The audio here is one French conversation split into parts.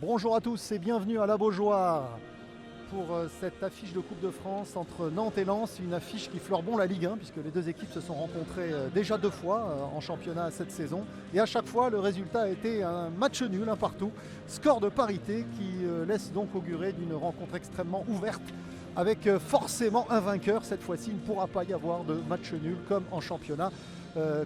Bonjour à tous et bienvenue à la Beaujoire pour cette affiche de Coupe de France entre Nantes et Lens, une affiche qui fleure bon la Ligue 1 puisque les deux équipes se sont rencontrées déjà deux fois en championnat cette saison et à chaque fois le résultat a été un match nul, un partout, score de parité qui laisse donc augurer d'une rencontre extrêmement ouverte avec forcément un vainqueur. Cette fois-ci il ne pourra pas y avoir de match nul comme en championnat,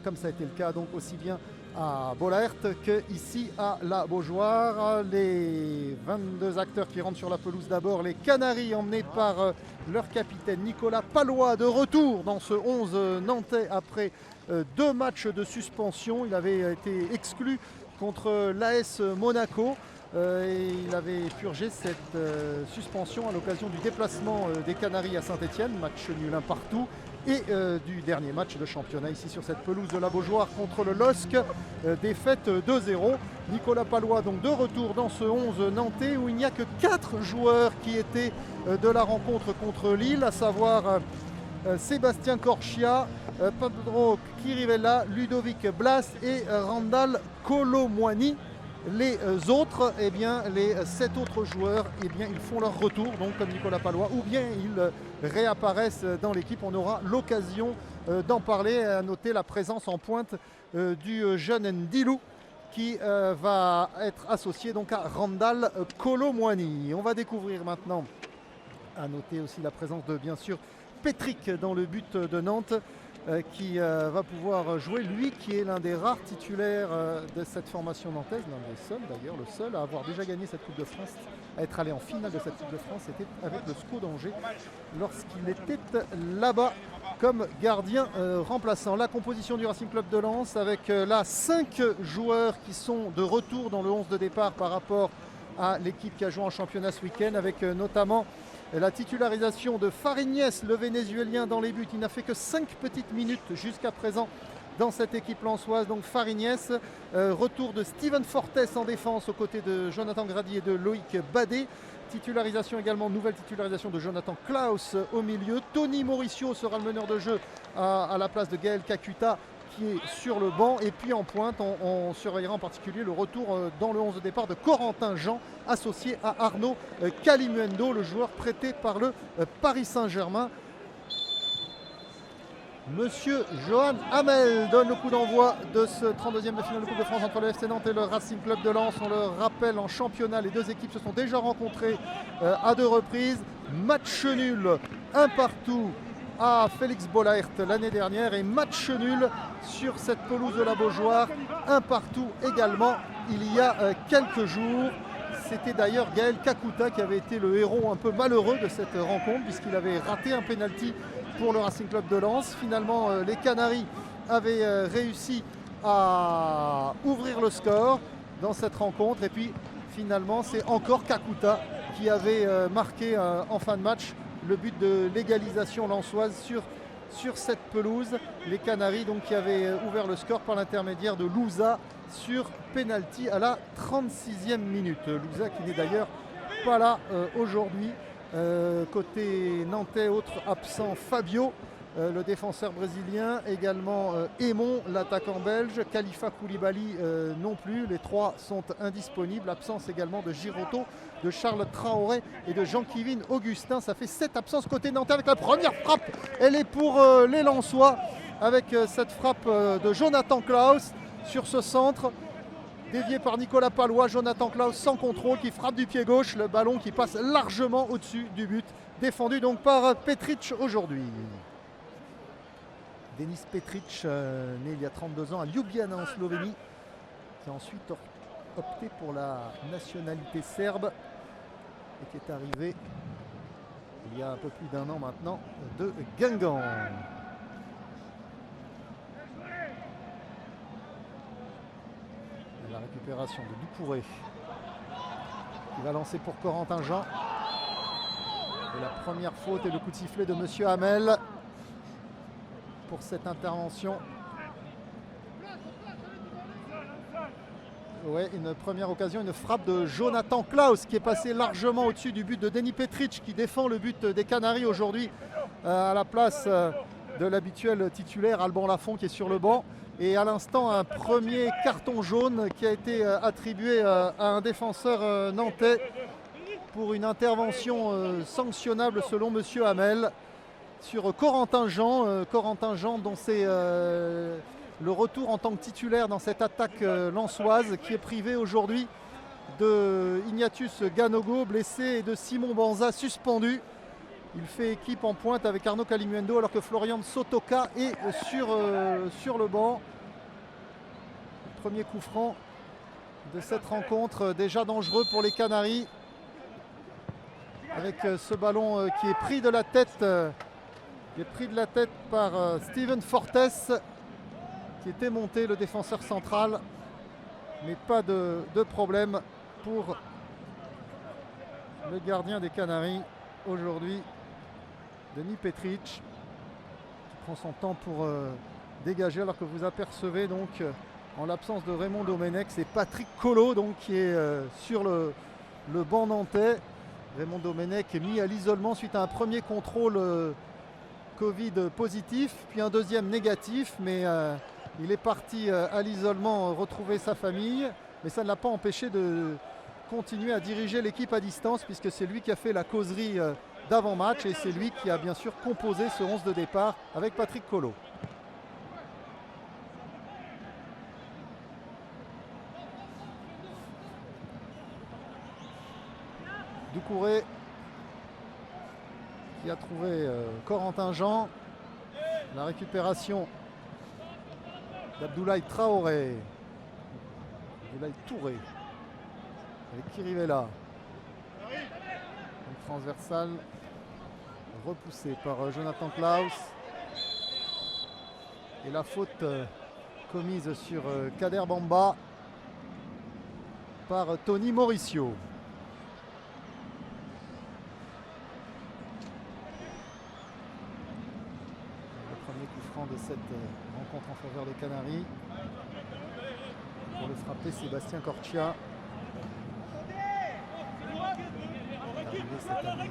comme ça a été le cas donc aussi bien à Bollaert qu'ici à la Beaujoire. Les 22 acteurs qui rentrent sur la pelouse d'abord, les Canaries emmenés par leur capitaine Nicolas Pallois de retour dans ce 11 nantais après deux matchs de suspension. Il avait été exclu contre l'AS Monaco. Et il avait purgé cette suspension à l'occasion du déplacement des Canaries à Saint-Etienne, match nul un partout, et du dernier match de championnat ici sur cette pelouse de la Beaujoire contre le LOSC, défaite 2-0. Nicolas Pallois donc de retour dans ce 11 nantais où il n'y a que 4 joueurs qui étaient de la rencontre contre Lille, à savoir Sébastien Corchia, Pedro Chirivella, Ludovic Blas et Randall Colomwani. Les autres, eh bien, les 7 autres joueurs, eh bien, ils font leur retour, donc comme Nicolas Pallois, ou bien ils réapparaissent dans l'équipe. On aura l'occasion d'en parler, à noter la présence en pointe du jeune Ndilou qui va être associé donc à Randall Colomwani. On va découvrir maintenant, à noter aussi la présence de, bien sûr, Petric dans le but de Nantes. Qui va pouvoir jouer, lui qui est l'un des rares titulaires de cette formation nantaise, l'un des seuls d'ailleurs, le seul à avoir déjà gagné cette Coupe de France, à être allé en finale de cette Coupe de France, c'était avec le SCO d'Angers lorsqu'il était là-bas comme gardien remplaçant. La composition du Racing Club de Lens avec là 5 joueurs qui sont de retour dans le 11 de départ par rapport à l'équipe qui a joué en championnat ce week-end, avec notamment la titularisation de Fariñez, le Vénézuélien, dans les buts. Il n'a fait que 5 petites minutes jusqu'à présent dans cette équipe lensoise. Donc Fariñez, retour de Steven Fortes en défense aux côtés de Jonathan Grady et de Loïc Badet. Titularisation également, nouvelle titularisation de Jonathan Klaus au milieu. Tony Mauricio sera le meneur de jeu à la place de Gaël Kakuta, qui est sur le banc. Et puis en pointe, on surveillera en particulier le retour dans le 11 de départ de Corentin Jean, associé à Arnaud Calimuendo, le joueur prêté par le Paris Saint-Germain. Monsieur Johan Hamel donne le coup d'envoi de ce 32e de finale de Coupe de France entre le FC Nantes et le Racing Club de Lens. On le rappelle, en championnat, les deux équipes se sont déjà rencontrées à 2 reprises. Match nul, un partout à Félix Bollaert l'année dernière, et match nul sur cette pelouse de la Beaujoire, un partout également il y a quelques jours. C'était d'ailleurs Gaël Kakuta qui avait été le héros un peu malheureux de cette rencontre puisqu'il avait raté un pénalty pour le Racing Club de Lens. Finalement les Canaries avaient réussi à ouvrir le score dans cette rencontre, et puis finalement c'est encore Kakuta qui avait marqué en fin de match le but de l'égalisation lensoise sur cette pelouse. Les Canaries donc qui avaient ouvert le score par l'intermédiaire de Louza sur penalty à la 36e minute. Louza qui n'est d'ailleurs pas là aujourd'hui. Côté nantais, autre absent, Fabio, le défenseur brésilien, également Aymon, l'attaquant belge, Khalifa Koulibaly non plus, les trois sont indisponibles. Absence également de Giroto, de Charles Traoré et de Jean-Kévin Augustin. Ça fait 7 absences côté nantais avec la première frappe. Elle est pour les Lensois avec cette frappe de Jonathan Klaus sur ce centre. Dévié par Nicolas Pallois, Jonathan Klaus sans contrôle qui frappe du pied gauche, le ballon qui passe largement au-dessus du but, défendu donc par Petric aujourd'hui. Denis Petric, né il y a 32 ans à Ljubljana en Slovénie, qui a ensuite opté pour la nationalité serbe et qui est arrivé il y a un peu plus d'1 an maintenant de Guingamp. La récupération de Dupouré qui va lancer pour Corentin Jean. Et la première faute et le coup de sifflet de Monsieur Hamel pour cette intervention. Ouais, une première occasion, une frappe de Jonathan Klaus qui est passé largement au-dessus du but de Denis Petric qui défend le but des Canaries aujourd'hui à la place de l'habituel titulaire Alban Lafont qui est sur le banc. Et à l'instant, un premier carton jaune qui a été attribué à un défenseur nantais pour une intervention sanctionnable selon Monsieur Hamel sur Corentin Jean. Corentin Jean dont c'est le retour en tant que titulaire dans cette attaque lensoise qui est privé aujourd'hui de Ignatius Ganogo blessé et de Simon Banza suspendu. Il fait équipe en pointe avec Arnaud Kalimuendo alors que Florian Sotoka est sur le banc. Le premier coup franc de cette rencontre déjà dangereux pour les Canaries. Avec ce ballon qui est pris de la tête, par Steven Fortes qui était monté, le défenseur central. Mais pas de problème pour le gardien des Canaries aujourd'hui, Denis Petric, qui prend son temps pour dégager alors que vous apercevez donc en l'absence de Raymond Domenech, c'est Patrick Collot donc qui est sur le banc nantais. Raymond Domenech est mis à l'isolement suite à un premier contrôle Covid positif, puis un deuxième négatif, mais il est parti à l'isolement retrouver sa famille, mais ça ne l'a pas empêché de continuer à diriger l'équipe à distance puisque c'est lui qui a fait la causerie d'avant-match et c'est lui qui a bien sûr composé ce 11 de départ avec Patrick Collot. Doucouré qui a trouvé Corentin Jean. La récupération d'Abdoulaye Traoré. Abdoulaye Touré. Avec Kirivella. Une transversale repoussée par Jonathan Klaus. Et la faute commise sur Kader Bamba par Tony Mauricio. De cette rencontre en faveur des Canaries. Pour le frapper, Sébastien Corchia.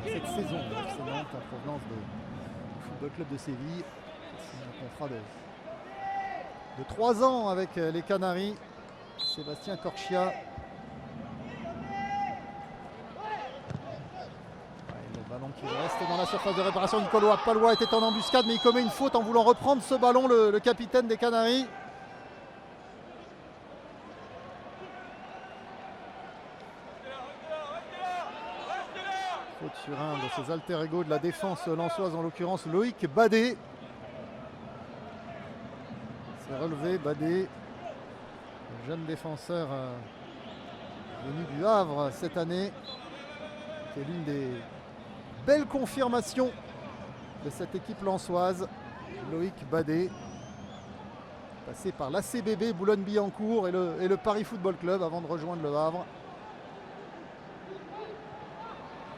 Cette saison de FC Nantes en provenance du Football Club de Séville. C'est un contrat de 3 ans avec les Canaries. Sébastien Corchia. Le ballon qui reste dans la surface de réparation. Nicolas Palois était en embuscade, mais il commet une faute en voulant reprendre ce ballon, le capitaine des Canaries. Faute sur un de ses alter ego de la défense lensoise, en l'occurrence Loïc Badé. C'est relevé, Badé, le jeune défenseur venu du Havre cette année, qui est l'une des belle confirmation de cette équipe lensoise. Loïc Badé, passé par l'ACBB Boulogne-Billancourt et le Paris Football Club avant de rejoindre le Havre.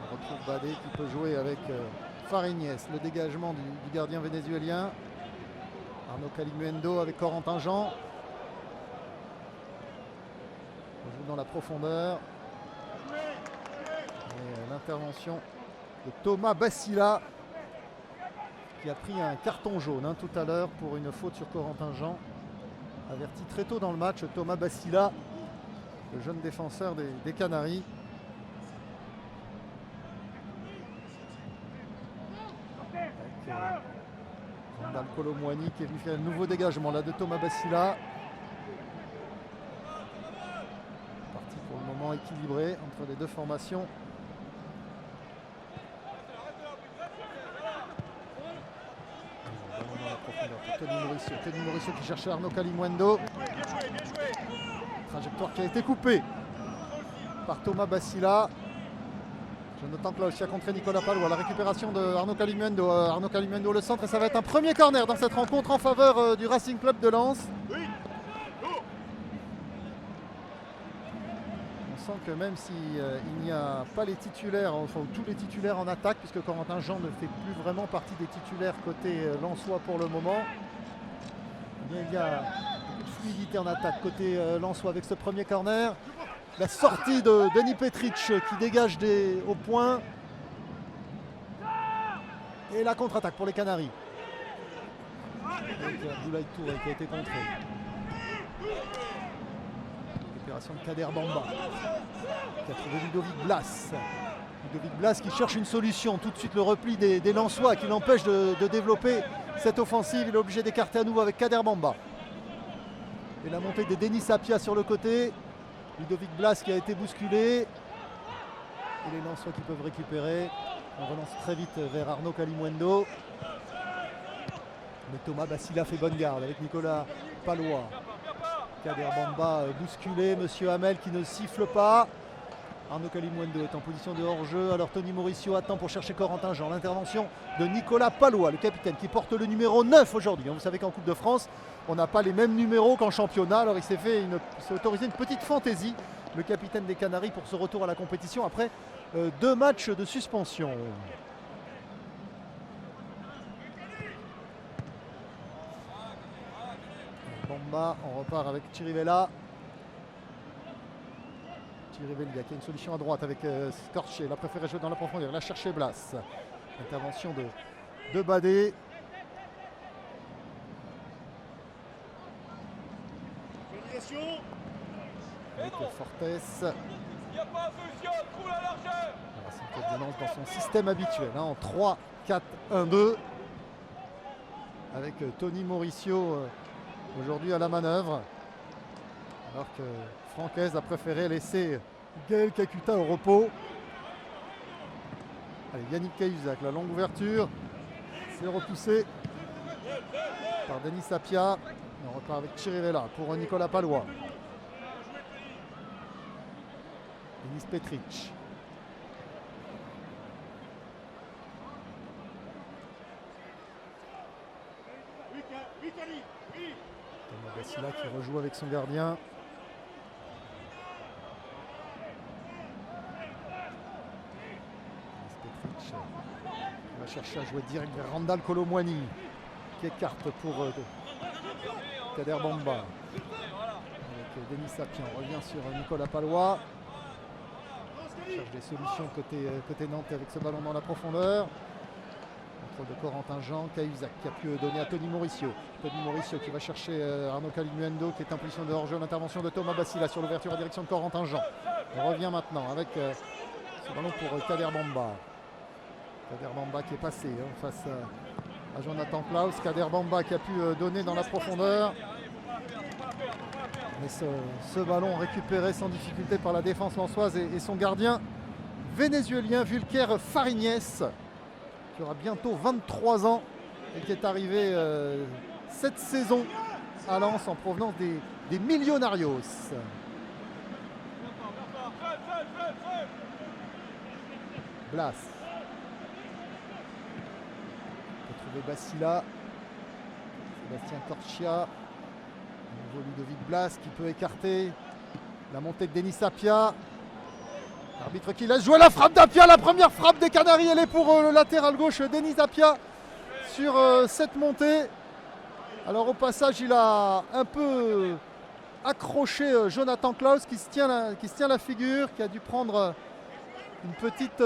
On retrouve Badé qui peut jouer avec Farignès. Le dégagement du gardien vénézuélien. Arnaud Kalimuendo avec Corentin Jean. On joue dans la profondeur. Et l'intervention de Thomas Bassila qui a pris un carton jaune tout à l'heure pour une faute sur Corentin Jean. Averti très tôt dans le match, Thomas Bassila, le jeune défenseur des Canaries. Avec Randall Colomwani qui est venu faire un nouveau dégagement là de Thomas Bassila. Parti pour le moment équilibré entre les deux formations. Tony Mauricio qui cherche Arnaud Kalimuendo. Trajectoire qui a été coupée par Thomas Bassila. Jonathan Klaus a contré Nicolas Palois. La récupération de Arnaud Kalimuendo. Arnaud Kalimuendo le centre et ça va être un premier corner dans cette rencontre en faveur du Racing Club de Lens. On sent que même s'il n'y a pas les titulaires, enfin tous les titulaires en attaque, puisque Corentin Jean ne fait plus vraiment partie des titulaires côté lensois pour le moment, eh bien, il y a beaucoup de fluidité en attaque côté lensois avec ce premier corner. La sortie de Denis Petric qui dégage au point. Et la contre-attaque pour les Canaries. avec Abdoulaye Touré qui a été contré. Récupération de Kader Bamba qui a trouvé Ludovic Blas. Ludovic Blas qui cherche une solution. Tout de suite le repli des Lensois qui l'empêche de développer cette offensive. Il est obligé d'écarter à nouveau avec Kader Bamba. Et la montée de Denis Sapia sur le côté. Ludovic Blas qui a été bousculé. Et les Lensois qui peuvent récupérer. On relance très vite vers Arnaud Kalimuendo. Mais Thomas Bassila fait bonne garde avec Nicolas Palois. Kader Bamba bousculé. Monsieur Hamel qui ne siffle pas. Arnaud Kalimuendo est en position de hors-jeu. Alors Tony Mauricio attend pour chercher Corentin Jean. L'intervention de Nicolas Palois, le capitaine qui porte le numéro 9 aujourd'hui. Vous savez qu'en Coupe de France, on n'a pas les mêmes numéros qu'en championnat. Alors il s'est autorisé une petite fantaisie, le capitaine des Canaries, pour ce retour à la compétition après 2 matchs de suspension. Bamba, on repart avec Chirivella. Chirivella qui a une solution à droite avec Scorché. Il a préféré jouer dans la profondeur. Il a cherché Blas. Intervention de Badé. Avec Fortes. Racing lance dans son système habituel, hein, en 3-4-1-2. Avec Tony Mauricio aujourd'hui à la manœuvre. Alors que Francaise a préféré laisser Gaël Kakuta au repos. Allez, Yannick Cahuzac, la longue ouverture. C'est repoussé par Denis Sapia. On repart avec Chirivella pour Nicolas Palois. Denis Petric. Thomas Bassila qui rejoue avec son gardien. On va chercher à jouer direct vers Randall Colomwani qui écarte pour Kader Bamba. Avec Denis Sapien, on revient sur Nicolas Palois. On cherche des solutions côté Nantes avec ce ballon dans la profondeur. Contrôle de Corentin Jean, Cahuzac qui a pu donner à Tony Mauricio. Tony Mauricio qui va chercher Arnaud Kalimuendo qui est en position de hors-jeu. L'intervention de Thomas Bassila sur l'ouverture en direction de Corentin Jean. On revient maintenant avec ce ballon pour Kader Bamba. Kader Bamba qui est passé face à Jonathan Klaus. Kader Bamba qui a pu donner dans la profondeur. Mais ce ballon récupéré sans difficulté par la défense lensoise et son gardien vénézuélien Vulker Fariñez, qui aura bientôt 23 ans et qui est arrivé cette saison à Lens en provenance des Millonarios. Blas. On peut trouver Bassila. Sébastien Corchia. Nouveau Ludovic Blas qui peut écarter la montée de Denis Sapia. L'arbitre qui laisse jouer la frappe d'Apia. La première frappe des Canaries, elle est pour le latéral gauche Denis Apia sur cette montée. Alors au passage, il a un peu accroché Jonathan Klaus qui se tient la figure, qui a dû prendre une petite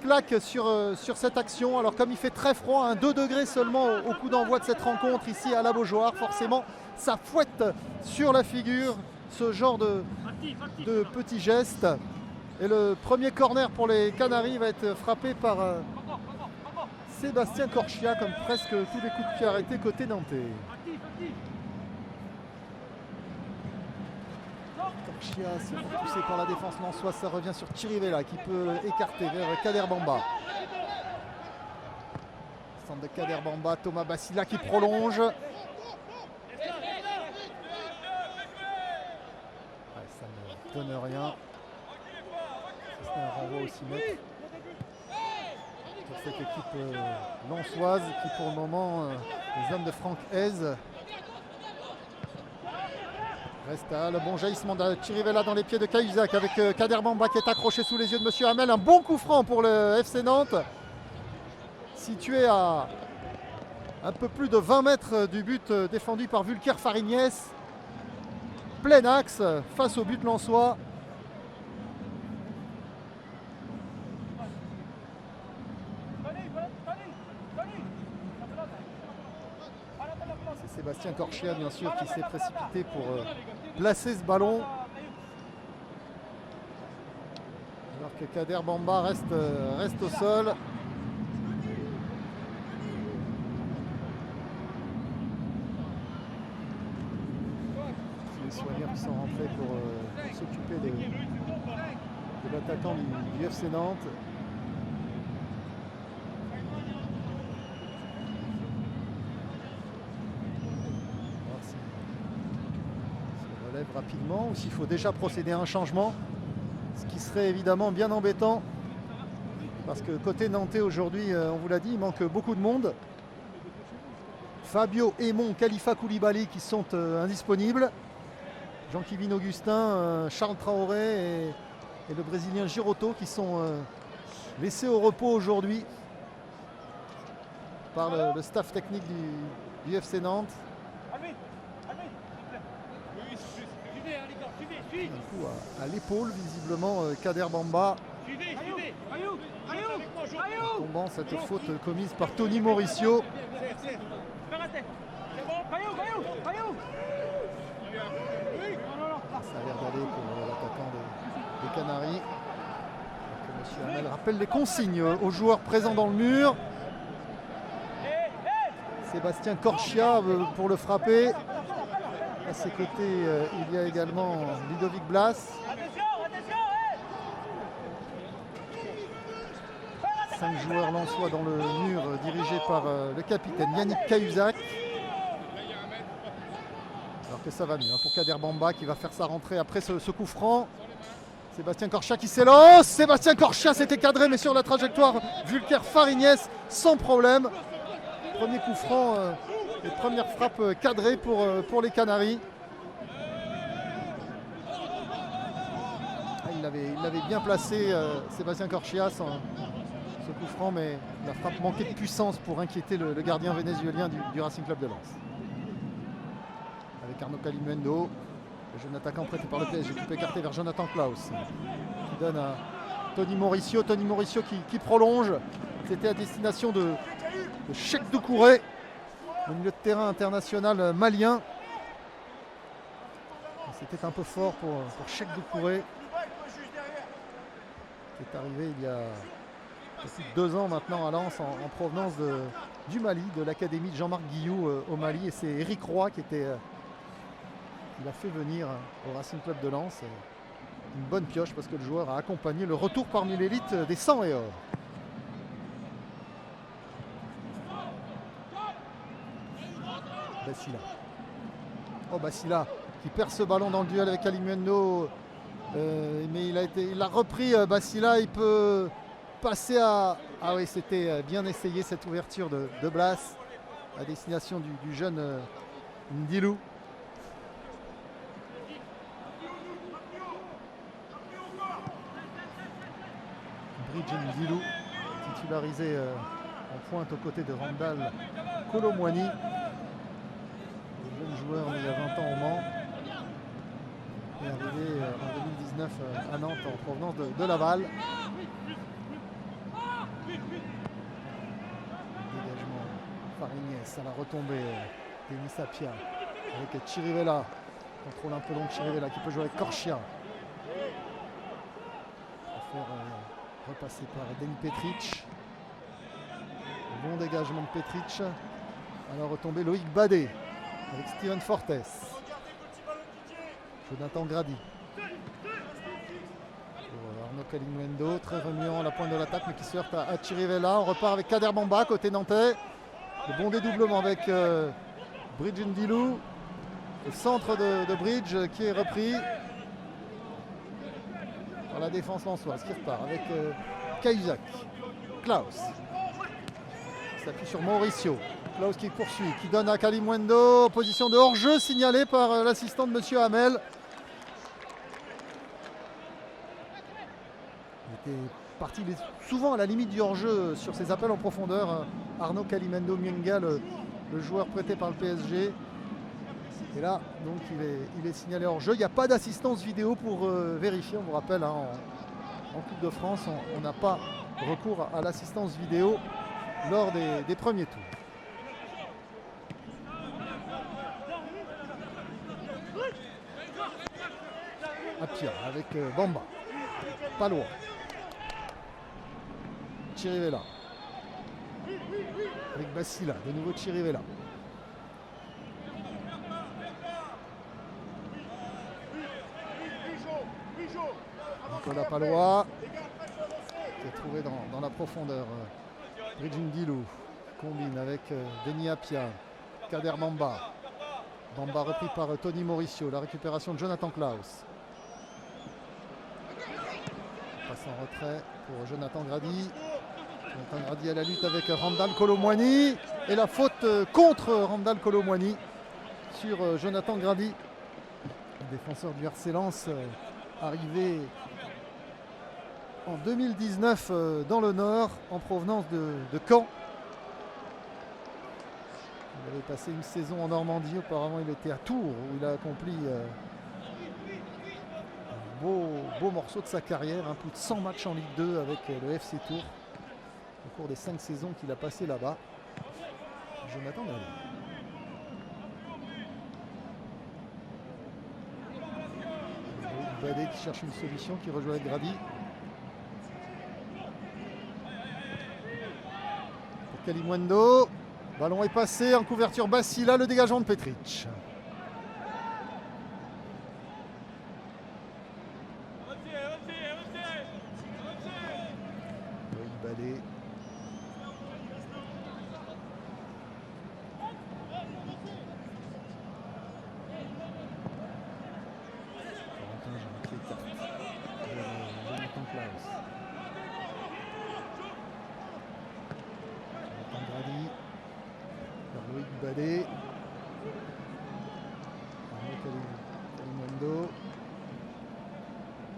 claque sur cette action. Alors comme il fait très froid, 2 degrés seulement au coup d'envoi de cette rencontre ici à la Beaujoire, forcément ça fouette sur la figure ce genre de petits gestes. Et le premier corner pour les Canaries va être frappé par Sébastien Corchia, comme presque tous les coups de pied arrêtés côté nantais. Corchia s'est repoussé par la défense lensoise, ça revient sur Chirivella qui peut écarter vers Kader Bamba. Centre de Kader Bamba, Thomas Bassila qui prolonge. Ça ne donne rien. C'est un renvoi aussi net pour cette équipe lensoise qui pour le moment, les hommes de Franck Hez, reste à le bon jaillissement de Chirivella dans les pieds de Cahuzac avec Kader Bamba qui est accroché sous les yeux de Monsieur Hamel. Un bon coup franc pour le FC Nantes, situé à un peu plus de 20 mètres du but défendu par Vulker Fariñez. Plein axe face au but lensois. Sébastien Corchia, bien sûr, qui s'est précipité pour placer ce ballon. Alors que Kader Bamba reste au sol. Les soigneurs qui sont rentrés pour s'occuper de l'attaquant du FC Nantes. Rapidement, ou s'il faut déjà procéder à un changement, ce qui serait évidemment bien embêtant parce que côté nantais aujourd'hui, on vous l'a dit, il manque beaucoup de monde. Fabio Aimon, Khalifa Koulibaly qui sont indisponibles, Jean-Kevin Augustin, Charles Traoré et le Brésilien Giroto qui sont laissés au repos aujourd'hui par le staff technique du FC Nantes. Du coup, à l'épaule, visiblement, Kader Bamba. Tombant cette faute commise par Tony Mauricio. Ça a l'air d'aller pour l'attaquant des Canaries. Monsieur Hamel rappelle les consignes aux joueurs présents dans le mur. Sébastien Corchia pour le frapper. À ses côtés, il y a également Ludovic Blas. 5 joueurs lensois dans le mur, dirigés par le capitaine Yannick Cahuzac. Alors que ça va mieux pour Kader Bamba qui va faire sa rentrée après ce coup franc. Sébastien Corchia qui s'élance. Sébastien Corchia s'était cadré, mais sur la trajectoire Vulker Farignès sans problème. Premier coup franc. Et première frappe cadrée pour les Canaries. Il l'avait bien placé, Sébastien Corchia, ce coup franc, mais la frappe manquait de puissance pour inquiéter le gardien vénézuélien du Racing Club de Lens. Avec Arnaud Kalimuendo, le jeune attaquant prêté par le PSG, qui peut écarter vers Jonathan Klaus, qui donne à Tony Mauricio. Tony Mauricio qui prolonge. C'était à destination de Cheikh Doucouré, le milieu de terrain international malien. C'était un peu fort pour Cheikh Doucouré, qui est arrivé il y a plus de 2 ans maintenant à Lens en provenance du Mali, de l'académie de Jean-Marc Guillou au Mali. Et c'est Éric Roy qui l'a fait venir au Racing Club de Lens. Une bonne pioche parce que le joueur a accompagné le retour parmi l'élite des 100 et or. Basila. Oh, Basila qui perd ce ballon dans le duel avec Kalimuendo. Mais il a repris Basila. Il peut passer à... Ah oui, c'était bien essayé cette ouverture de Blas à destination du jeune Ndilou. Bridge Ndilou, titularisé en pointe aux côtés de Randall Colomwani. Jeune joueur il y a 20 ans au Mans, est arrivé en 2019 à Nantes en provenance de Laval. Dégagement Farignès à la retombée Denis Sapia avec Chirivella, contrôle un peu long de Chirivella qui peut jouer avec Corchia. Faire repasser par Denis Petric. Bon dégagement de Petric. À la retombée Loïc Badé avec Steven Fortes. Jonathan Grady. Arnaud Kalimuendo, très remuant à la pointe de l'attaque, mais qui se heurte à Chirivella. On repart avec Kader Bamba côté nantais. Le bon dédoublement avec Bridge Ndilou. Le centre de Bridge qui est repris par la défense lensoise qui repart avec Cahuzac. Klaus s'appuie sur Mauricio. Klaus qui poursuit, qui donne à Kalimuendo, position de hors-jeu signalée par l'assistant de Monsieur Hamel. Il était parti souvent à la limite du hors-jeu sur ses appels en profondeur. Arnaud Kalimuendo Myenga, le joueur prêté par le PSG. Et là, donc, il est signalé hors-jeu. Il n'y a pas d'assistance vidéo pour vérifier. On vous rappelle, hein, en Coupe de France, on n'a pas recours à l'assistance vidéo lors des premiers tours. Apia avec Bamba. Palois. Chirivella. Avec Basila. De nouveau Chirivella. Nicolas Palois. Qui est trouvé dans la profondeur. Bridging Dilou combine avec Denis Apia. Kader Bamba. Bamba repris par Tony Mauricio. La récupération de Jonathan Klaus. Passe en retrait pour Jonathan Grady. Jonathan Grady à la lutte avec Randal Colomwani. Et la faute contre Randal Colomwani sur Jonathan Grady. Le défenseur du RC Lens arrivé en 2019 dans le Nord en provenance de Caen. Il avait passé une saison en Normandie, auparavant il était à Tours où il a accompli un beau morceau de sa carrière, plus de 100 matchs en Ligue 2 avec le FC Tours au cours des 5 saisons qu'il a passé là-bas. Jonathan Grady. Badé qui cherche une solution, qui rejoue avec Grady. Pour Kalimundo. Ballon est passé en couverture Basila, le dégagement de Petric. Badé. Jonathan Klaus. Jonathan Grady. Loïc Badé. Kalimundo.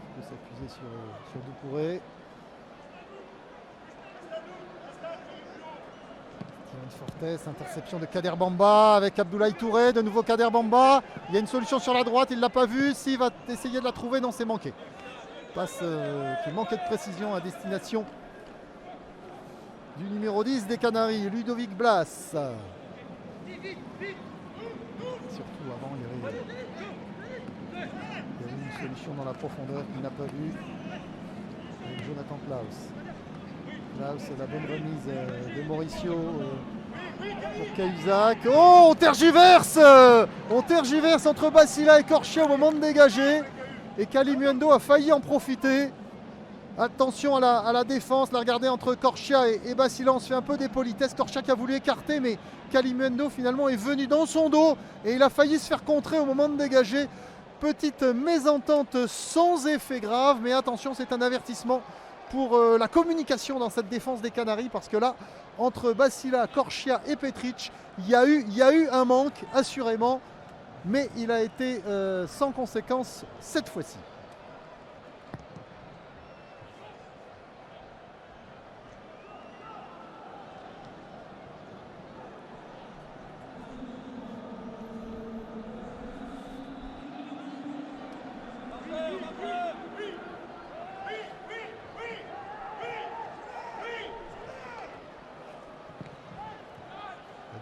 Il peut s'accuser sur Doucouré. Fortes, interception de Kader Bamba avec Abdoulaye Touré, de nouveau Kader Bamba. Il y a une solution sur la droite, il ne l'a pas vue. S'il va essayer de la trouver, non, c'est manqué. Passe qui manquait de précision à destination du numéro 10 des Canaries, Ludovic Blas. Surtout avant, il y avait une solution dans la profondeur qu'il n'a pas vue avec Jonathan Klaus. Klaus, la bonne remise de Mauricio pour Cahuzac. Oh, on tergiverse entre Basila et Corchia au moment de dégager. Et Kalimundo a failli en profiter. Attention à la défense, la regarder entre Corchia et Basila. On se fait un peu des politesses. Corchia qui a voulu écarter, mais Kalimundo finalement est venu dans son dos. Et il a failli se faire contrer au moment de dégager. Petite mésentente sans effet grave. Mais attention, c'est un avertissement pour la communication dans cette défense des Canaries, parce que là, entre Basila, Corchia et Petric, il y a eu un manque, assurément, mais il a été sans conséquence cette fois-ci.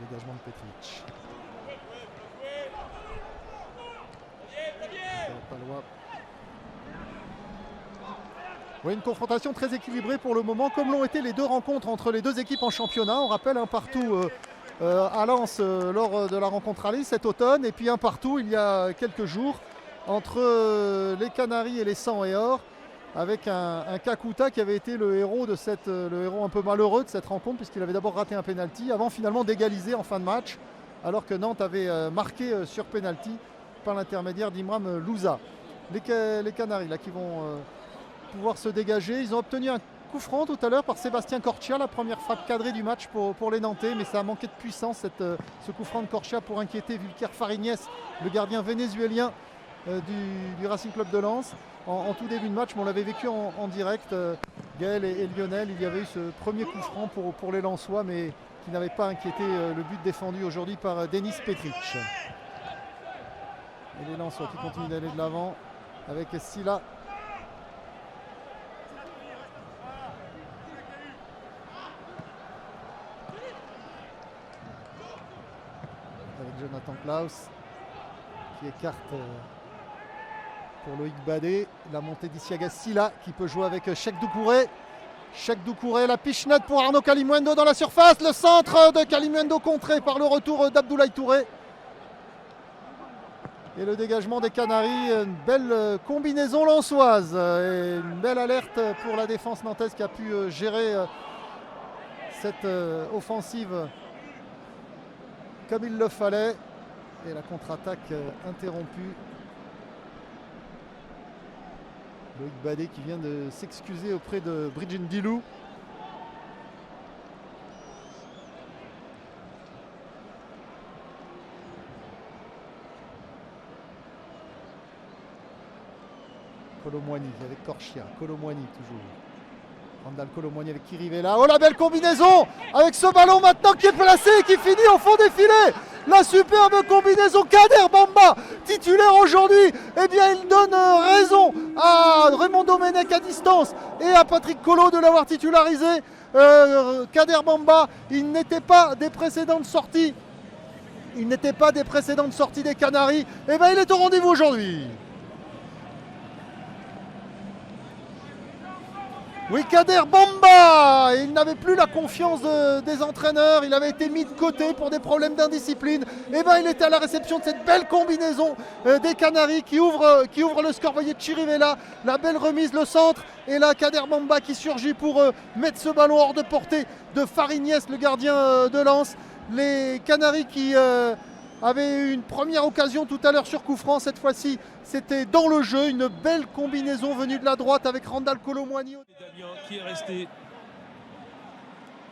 Dégagement de Petric. Oui, une confrontation très équilibrée pour le moment, comme l'ont été les deux rencontres entre les deux équipes en championnat. On rappelle un partout à Lens lors de la rencontre aller cet automne, et puis un partout il y a quelques jours entre les Canaries et les 100 et Or, avec un Kakuta qui avait été le héros un peu malheureux de cette rencontre, puisqu'il avait d'abord raté un penalty avant finalement d'égaliser en fin de match, alors que Nantes avait marqué sur penalty par l'intermédiaire d'Imram Louza. Les Canaries là qui vont pouvoir se dégager. Ils ont obtenu un coup franc tout à l'heure par Sébastien Corchia, la première frappe cadrée du match pour les Nantais, mais ça a manqué de puissance ce coup franc de Corchia pour inquiéter Vulker Fariñez, le gardien vénézuélien du Racing Club de Lens. En tout début de match, mais on l'avait vécu en direct, Gaël et Lionel, il y avait eu ce premier coup franc pour les Lensois, mais qui n'avait pas inquiété le but défendu aujourd'hui par Denis Petric. Et les Lensois qui continuent d'aller de l'avant avec Silla. Avec Jonathan Klaus qui écarte pour Loïc Badet. La montée d'Isiaga Silla qui peut jouer avec Cheikh Doucouré. Cheikh Doucouré, la pichenette pour Arnaud Kalimuendo dans la surface. Le centre de Kalimuendo contré par le retour d'Abdoulaye Touré. Et le dégagement des Canaries, une belle combinaison lensoise. Et une belle alerte pour la défense nantaise qui a pu gérer cette offensive comme il le fallait. Et la contre-attaque interrompue. Loïc Badet qui vient de s'excuser auprès de Bridget Ndilou. Kolo Muani avec Corchia. Kolo Muani toujours. Randal Kolo Muani avec Kirivella. Oh la belle combinaison avec ce ballon maintenant qui est placé et qui finit au fond des filets. La superbe combinaison Kader Bamba, titulaire aujourd'hui. Eh bien il donne raison à Raymond Domenech à distance et à Patrick Colo de l'avoir titularisé. Kader Bamba, il n'était pas des précédentes sorties. Il n'était pas des précédentes sorties des Canaries. Eh bien il est au rendez-vous aujourd'hui. Oui, Kader Bamba, il n'avait plus la confiance des entraîneurs, il avait été mis de côté pour des problèmes d'indiscipline. Et bien il était à la réception de cette belle combinaison des Canaries qui ouvre le score. Voyez Chirivella, la belle remise, le centre. Et là Kader Bamba qui surgit pour mettre ce ballon hors de portée de Farignès, le gardien de Lens. Les Canaries qui avaient eu une première occasion tout à l'heure sur coup franc, cette fois-ci c'était dans le jeu, une belle combinaison venue de la droite avec Randal Kolo Muani. Damien qui est resté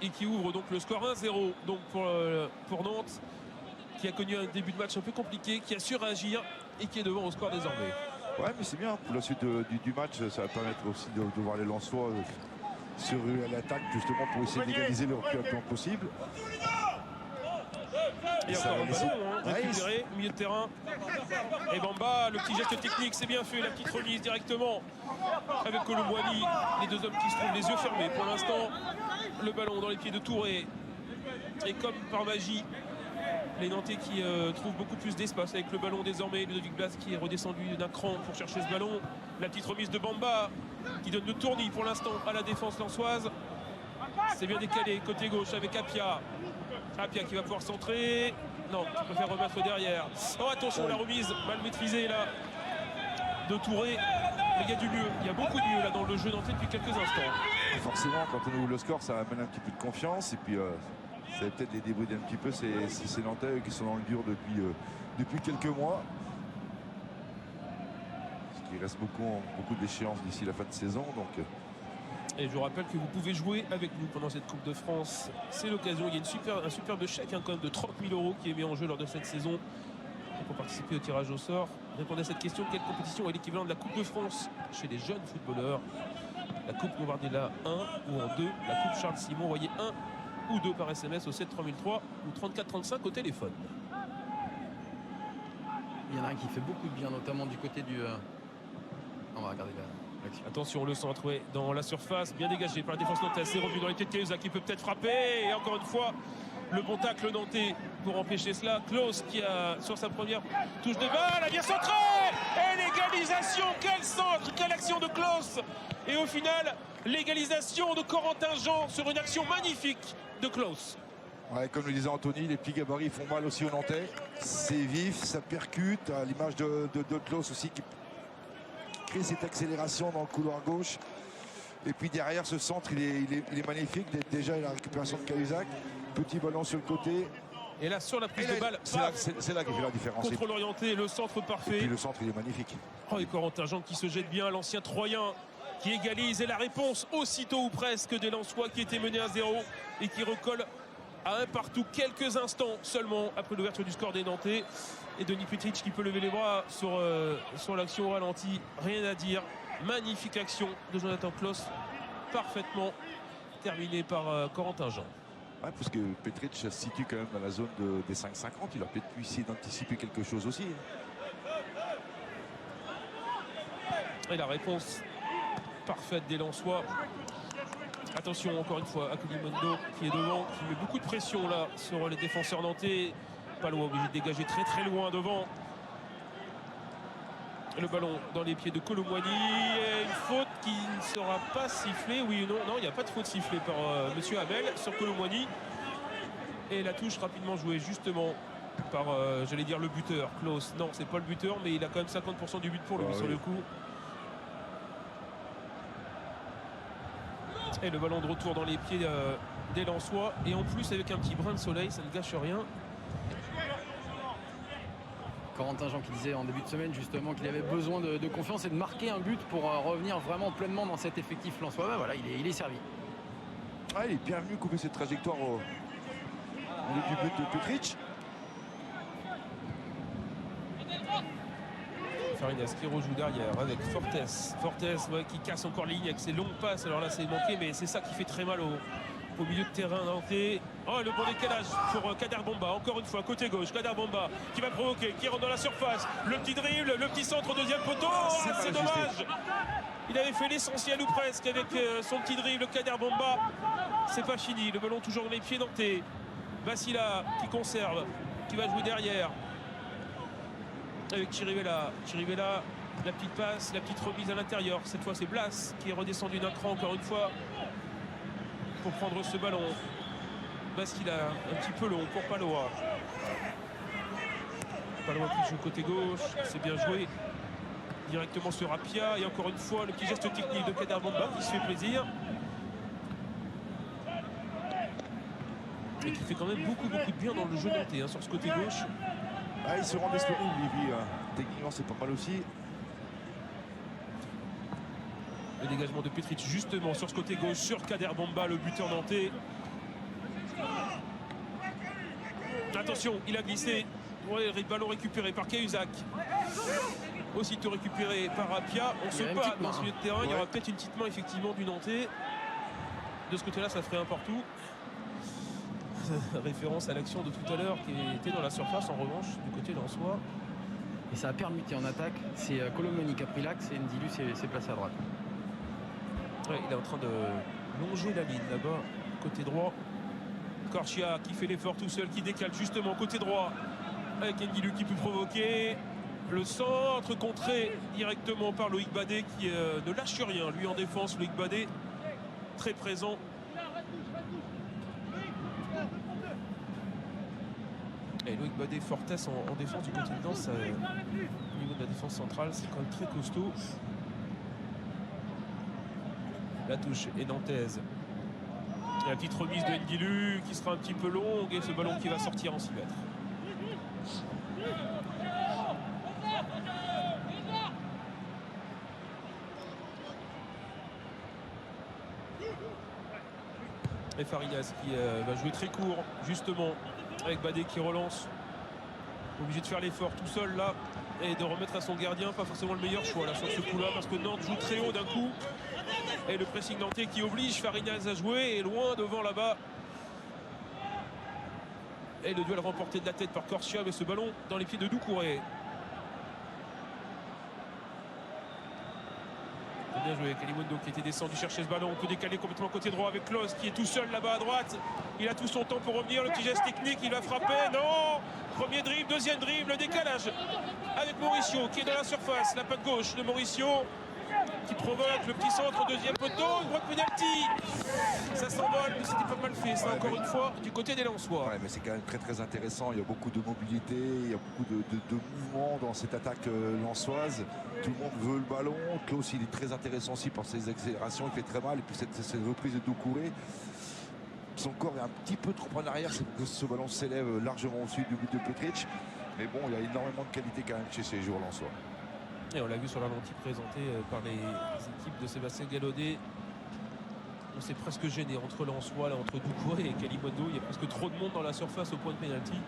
et qui ouvre donc le score 1-0 donc pour Nantes, qui a connu un début de match un peu compliqué, qui a su réagir et qui est devant au score désormais. Ouais, mais c'est bien pour la suite du match, ça va permettre aussi de voir les Lensois sur l'attaque justement pour essayer d'égaliser le plus rapidement possible. Et encore un ballon récupéré, milieu de terrain. Et Bamba, le petit geste technique, c'est bien fait, la petite remise directement avec Kolo Muani. Les deux hommes qui se trouvent les yeux fermés. Pour l'instant, le ballon dans les pieds de Touré. Et comme par magie, les Nantais qui trouvent beaucoup plus d'espace avec le ballon désormais. Ludovic Blas qui est redescendu d'un cran pour chercher ce ballon. La petite remise de Bamba qui donne le tournis pour l'instant à la défense lensoise. C'est bien décalé côté gauche avec Apia. Apia qui va pouvoir centrer. Non, qui préfère remettre derrière. Oh attention, la remise mal maîtrisée là de Touré. Mais il y a du mieux, il y a beaucoup de mieux là dans le jeu nantais depuis quelques instants. Forcément, quand on ouvre le score, ça amène un petit peu de confiance. Et puis ça va peut-être les débrider un petit peu ces Nantais qui sont dans le dur depuis quelques mois. Parce qu'il reste beaucoup d'échéances d'ici la fin de saison. Donc, et je vous rappelle que vous pouvez jouer avec nous pendant cette Coupe de France. C'est l'occasion. Il y a un superbe chèque quand même de 30 000 € qui est mis en jeu lors de cette saison. Et pour participer au tirage au sort, répondez à cette question. Quelle compétition est l'équivalent de la Coupe de France chez les jeunes footballeurs? La Coupe Bombardella 1 ou en 2. La Coupe Charles Simon, envoyez 1 ou 2 par SMS au 7 3003 ou 34 35 au téléphone. Il y en a un qui fait beaucoup de bien, notamment du côté du... On va regarder là. Attention, le centre dans la surface, bien dégagé par la défense nantaise. C'est revenu dans les têtes de Cahuzac qui peut peut-être frapper. Et encore une fois, le bon tacle nantais pour empêcher cela. Klaus qui a sur sa première touche de balle, a bien centré. Et l'égalisation, quel centre, quelle action de Klaus. Et au final, l'égalisation de Corentin Jean sur une action magnifique de Klaus. Ouais, comme le disait Anthony, les petits gabarits font mal aussi aux Nantais. C'est vif, ça percute, à l'image de Klaus aussi qui crée cette accélération dans le couloir gauche. Et puis derrière, ce centre, il est magnifique. Déjà, la récupération de Cahuzac. Petit ballon sur le côté. Et là, sur la prise de balle, c'est là qu'il fait la différence. Contrôle orienté, le centre parfait. Et puis le centre, il est magnifique. Oh, et Corentin Jean qui se jette bien, l'ancien Troyen qui égalise. Et la réponse, aussitôt ou presque, des Lensois qui étaient menés à 0 et qui recolle à un partout quelques instants seulement après l'ouverture du score des Nantais. Et Denis Petric qui peut lever les bras sur l'action au ralenti. Rien à dire. Magnifique action de Jonathan Klaus. Parfaitement terminée par Corentin Jean. Ouais, parce que Petric se situe quand même dans la zone des 5,50. Il a peut-être pu essayer d'anticiper quelque chose aussi. Et la réponse parfaite des Lensois. Attention encore une fois à Kalimuendo qui est devant, qui met beaucoup de pression là sur les défenseurs nantais. Pas loin, obligé de dégager très loin devant. Le ballon dans les pieds de Colomboigny. Une faute qui ne sera pas sifflée. Oui ou non? Non, il n'y a pas de faute sifflée par Monsieur Hamel sur Colomboigny. Et la touche rapidement jouée justement par, j'allais dire le buteur, Klaus. Non, c'est pas le buteur, mais il a quand même 50% du but pour lui sur le coup. Et le ballon de retour dans les pieds des Lensois. Et en plus avec un petit brin de soleil, ça ne gâche rien. Corentin Jean qui disait en début de semaine justement qu'il avait besoin de confiance et de marquer un but pour revenir vraiment pleinement dans cet effectif lensois. Ben voilà, il est servi. Ah, il est bien venu couper cette trajectoire au du but de Petric. Farinas qui rejoue derrière avec Fortes. Fortes qui casse encore ligne avec ses longues passes. Alors là c'est manqué, mais c'est ça qui fait très mal au milieu de terrain nantais. Oh, le bon décalage pour Kader Bomba. Encore une fois, côté gauche, Kader Bomba qui va provoquer, qui rentre dans la surface. Le petit dribble, le petit centre au deuxième poteau. C'est dommage. Il avait fait l'essentiel ou presque avec son petit dribble, Kader Bomba. C'est pas fini. Le ballon toujours dans les pieds nantais. Vassila qui conserve, qui va jouer derrière. Avec Chirivella. Chirivella, la petite passe, la petite remise à l'intérieur. Cette fois, c'est Blas qui est redescendu d'un cran encore une fois pour prendre ce ballon. Vassila, un petit peu long pour Palois. Palois qui joue côté gauche, c'est bien joué. Directement sur Rapia. Et encore une fois, le petit geste technique de Kader Bomba qui se fait plaisir. Et qui fait quand même beaucoup de bien dans le jeu nantais sur ce côté gauche. Ah, il se rend disponible, lui. Techniquement, c'est pas mal aussi. Le dégagement de Petric justement sur ce côté gauche, sur Kader Bomba, le buteur nantais. Attention, il a glissé. Ouais, ballon récupéré par Cahuzac. Aussitôt récupéré par Rapia. On se bat dans ce milieu de terrain. Il y aura peut-être une petite main effectivement du nantais. De ce côté-là, ça ferait un partout. Référence à l'action de tout à l'heure qui était dans la surface en revanche du côté lensois. Et ça a permuté en attaque. C'est Colomboigny qui a pris l'axe et Ndilus s'est placé à droite. Ouais, il est en train de longer la ligne là-bas, côté droit. Corchia qui fait l'effort tout seul, qui décale justement côté droit. Avec Ndilus qui peut provoquer. Le centre contré directement par Loïc Badet qui ne lâche rien. Lui en défense, Loïc Badet très présent. Et Loïc Badet, Fortes en défense du côté de Lens, au niveau de la défense centrale, c'est quand même très costaud. La touche est nantaise. Et la petite remise de Ndilus qui sera un petit peu longue et ce ballon qui va sortir en 6 mètres. Et Farinas qui va jouer très court justement avec Badet qui relance. Obligé de faire l'effort tout seul là et de remettre à son gardien. Pas forcément le meilleur choix là sur ce coup là parce que Nantes joue très haut d'un coup. Et le pressing nantais qui oblige Farinas à jouer et loin devant là-bas. Et le duel remporté de la tête par Corchia mais ce ballon dans les pieds de Doucouré. Bien joué, Kalimundo qui était descendu chercher ce ballon. On peut décaler complètement côté droit avec Klaus qui est tout seul là-bas à droite. Il a tout son temps pour revenir. Le petit geste technique, il va frapper. Non! Premier dribble, deuxième dribble, le décalage avec Mauricio qui est dans la surface. La patte gauche de Mauricio qui provoque le petit centre, deuxième poteau. Une droite penalty. Ça s'envole, mais c'était pas mal fait. Ça, encore une fois, du côté des Lensois. Ouais, mais c'est quand même très très intéressant. Il y a beaucoup de mobilité, il y a beaucoup de mouvements dans cette attaque lensoise. Tout le monde veut le ballon. Klaus, il est très intéressant aussi par ses accélérations. Il fait très mal. Et puis cette reprise de Doucouré. Son corps est un petit peu trop en arrière. C'est que ce ballon s'élève largement au-dessus du but de Petric. Mais bon, il y a énormément de qualité quand même chez ces joueurs lensois. Et on l'a vu sur la lentille présentée par les équipes de Sébastien Galaudet. On s'est presque gêné entre Lensois, là, entre Doucouré et Kalimundo. Il y a presque trop de monde dans la surface au point de pénalty.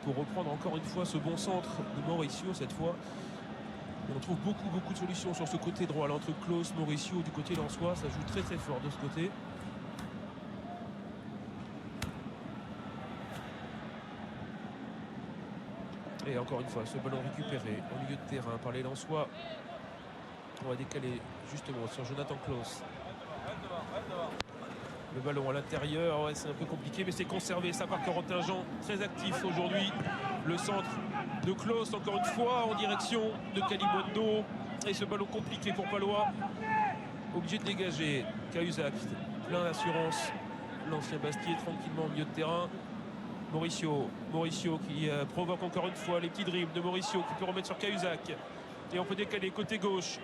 Pour reprendre encore une fois ce bon centre de Mauricio cette fois. Et on trouve beaucoup de solutions sur ce côté droit. Là, entre Klaus, Mauricio du côté lensois, ça joue très fort de ce côté. Et encore une fois, ce ballon récupéré au milieu de terrain par les Lensois. On va décaler justement sur Jonathan Klaus. Le ballon à l'intérieur, ouais, c'est un peu compliqué, mais c'est conservé. Ça part Corentin Jean, très actif aujourd'hui. Le centre de Klaus, encore une fois, en direction de Kalimundo. Et ce ballon compliqué pour Palois. Obligé de dégager. Cahuzac, plein d'assurance. L'ancien Bastier tranquillement au milieu de terrain. Mauricio qui provoque encore une fois les petits dribbles de Mauricio qui peut remettre sur Cahuzac. Et on peut décaler côté gauche.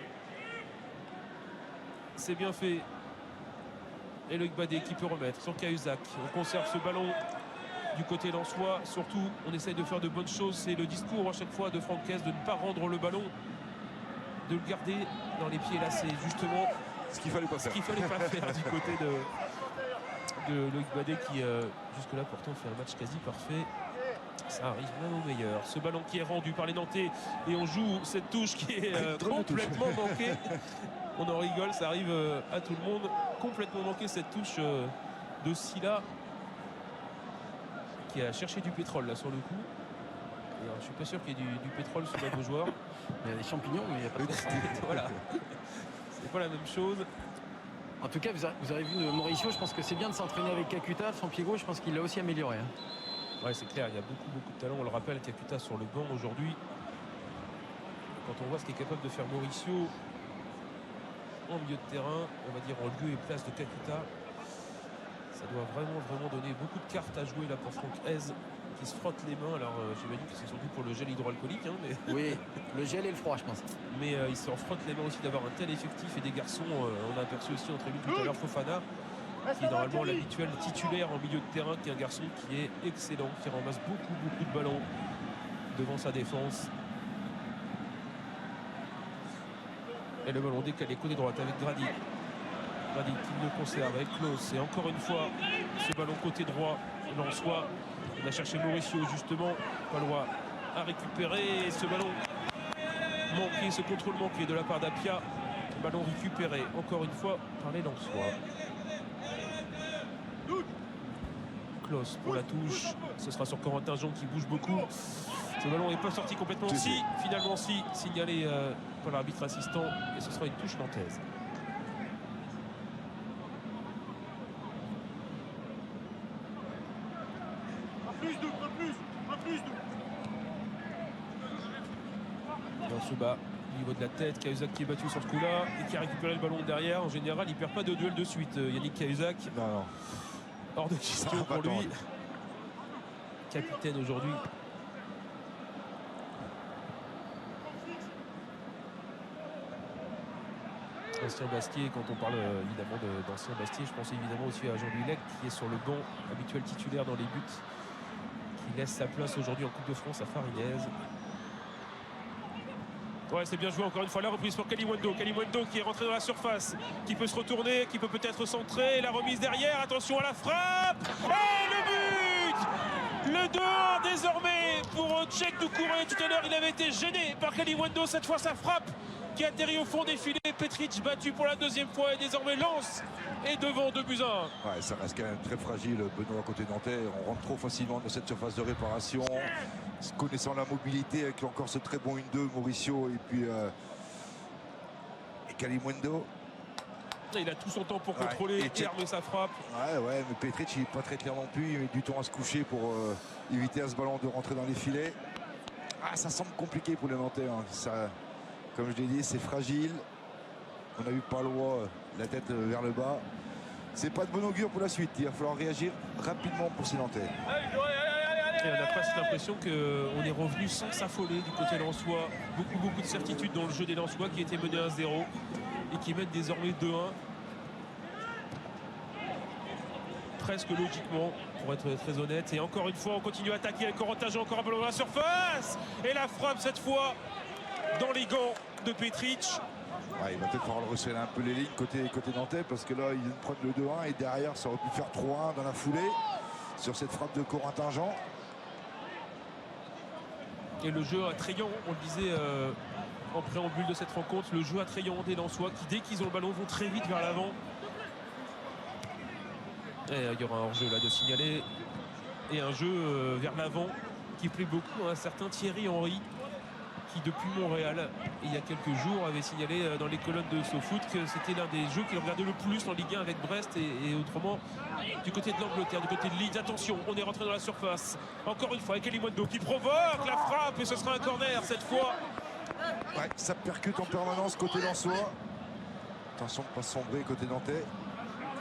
C'est bien fait. Et Loïc Badet qui peut remettre sur Cahuzac. On conserve ce ballon du côté lensois. Surtout, on essaye de faire de bonnes choses. C'est le discours à chaque fois de Francaise de ne pas rendre le ballon, de le garder dans les pieds. Là, c'est justement ce qu'il fallait pas faire. Du côté de Loïc Badet qui, jusque-là, pourtant, fait un match quasi parfait. Ça arrive même au meilleur. Ce ballon qui est rendu par les Nantais. Et on joue cette touche qui est complètement manquée. On en rigole, ça arrive à tout le monde. Complètement manquée cette touche de Silla qui a cherché du pétrole là sur le coup. Et, je suis pas sûr qu'il y ait du pétrole sur la Beaujoire. Il y a des champignons, mais il n'y a pas de pétrole. Voilà. C'est pas la même chose. En tout cas, vous avez vu Mauricio, je pense que c'est bien de s'entraîner avec Kakuta. Son pied gauche, je pense qu'il l'a aussi amélioré. Ouais, c'est clair, il y a beaucoup de talent. On le rappelle, Kakuta sur le banc aujourd'hui. Quand on voit ce qu'est capable de faire Mauricio en milieu de terrain, on va dire en lieu et place de Kakuta, ça doit vraiment donner beaucoup de cartes à jouer là pour Franck Hez qui se frotte les mains. Alors j'imagine que c'est surtout pour le gel hydroalcoolique, hein, mais... Oui, le gel et le froid, je pense. Mais il s'en frotte les mains aussi d'avoir un tel effectif et des garçons. On a aperçu aussi en tribune tout à l'heure Fofana, qui est normalement l'habituel titulaire en milieu de terrain, qui est un garçon qui est excellent, qui ramasse beaucoup de ballons devant sa défense. Et le ballon décalé côté droite avec Grady. Grady qui le conserve avec Klaus. Et encore une fois, ce ballon côté droit, Lensois. On a cherché Mauricio justement. Palois a récupéré ce ballon manqué, ce contrôle manqué de la part d'Apia. Ballon récupéré encore une fois par les Lensois. Klaus pour la touche. Ce sera sur Corentin Jean qui bouge beaucoup. Ce ballon n'est pas sorti complètement. Si, finalement si, signalé par l'arbitre assistant. Et ce sera une touche nantaise. Dans ce bas, au niveau de la tête, Cahuzac qui est battu sur ce coup-là et qui a récupéré le ballon derrière. En général, il ne perd pas de duel de suite. Yannick Cahuzac. Non. Hors de question pour lui. Capitaine aujourd'hui. Ancien Bastier, quand on parle évidemment d'ancien Bastier, je pense évidemment aussi à Jean-Louis Lec qui est sur le banc, habituel titulaire dans les buts, qui laisse sa place aujourd'hui en Coupe de France à Farinez. Ouais, c'est bien joué encore une fois. La reprise pour Kalimundo. Kalimundo qui est rentré dans la surface, qui peut se retourner, qui peut peut-être centrer. La remise derrière, attention à la frappe. Et le but! Le 2-1 désormais pour Tchèque Doucouré. Tout à l'heure, il avait été gêné par Kalimundo. Cette fois, sa frappe qui atterrit au fond des filets. Petric battu pour la deuxième fois et désormais Lens est devant 2-1. Ouais, ça reste quand même très fragile, Benoît, côté nantais. On rentre trop facilement dans cette surface de réparation. Connaissant la mobilité avec encore ce très bon 1-2, Mauricio et puis Kalimundo. Il a tout son temps pour contrôler et armer sa frappe. Ouais, mais Petric il n'est pas très clair non plus. Il met du temps à se coucher pour éviter à ce ballon de rentrer dans les filets. Ah, ça semble compliqué pour les Nantais. Hein. Ça, comme je l'ai dit, c'est fragile. On a eu Palois la tête vers le bas. C'est pas de bon augure pour la suite. Il va falloir réagir rapidement pour ces Nantais. Et on a presque l'impression qu'on est revenu sans s'affoler du côté lensois. Beaucoup de certitude dans le jeu des Lensois qui était mené 1-0 et qui mènent désormais 2-1. Presque logiquement, pour être très honnête. Et encore une fois, on continue à attaquer avec Corentin Jean, encore un ballon dans la surface. Et la frappe cette fois dans les gants de Petric. Ouais, il va peut-être falloir le resserrer un peu les lignes côté nantais parce que là, il vient de prendre le 2-1 et derrière, ça aurait pu faire 3-1 dans la foulée sur cette frappe de Corentin Jean. Et le jeu attrayant, on le disait en préambule de cette rencontre, le jeu attrayant des Lensois qui, dès qu'ils ont le ballon, vont très vite vers l'avant. Et il y aura un hors-jeu là de signaler. Et un jeu vers l'avant qui plaît beaucoup à un certain Thierry Henry. qui depuis Montréal, il y a quelques jours, avait signalé dans les colonnes de SoFoot que c'était l'un des jeux qu'il regardait le plus en Ligue 1 avec Brest et autrement du côté de l'Angleterre, du côté de Leeds. Attention, on est rentré dans la surface. Encore une fois avec Elimundo qui provoque la frappe et ce sera un corner cette fois. Ouais, ça percute en permanence côté Lensois. Attention de ne pas sombrer côté nantais.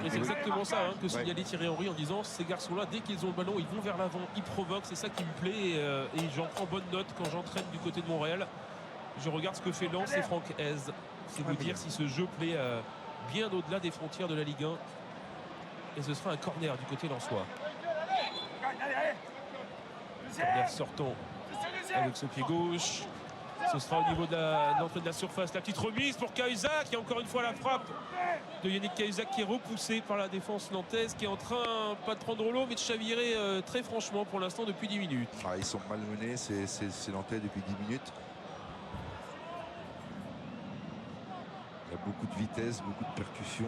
Et c'est exactement ça que signalait Thierry Henry en disant ces garçons-là, dès qu'ils ont le ballon, ils vont vers l'avant, ils provoquent, c'est ça qui me plaît et j'en prends bonne note quand j'entraîne du côté de Montréal. Je regarde ce que fait Lens et Franck Hez. C'est vous dire si ce jeu plaît bien au-delà des frontières de la Ligue 1. Et ce sera un corner du côté lensois. Corner sortant avec ce pied gauche. Ce sera au niveau de l'entrée de la surface. La petite remise pour Cahuzac. Et encore une fois la frappe de Yannick Cahuzac qui est repoussé par la défense nantaise, qui est en train, pas de prendre l'eau, mais de chavirer très franchement pour l'instant depuis 10 minutes. Ils sont malmenés, c'est nantais depuis 10 minutes. Il y a beaucoup de vitesse, beaucoup de percussion,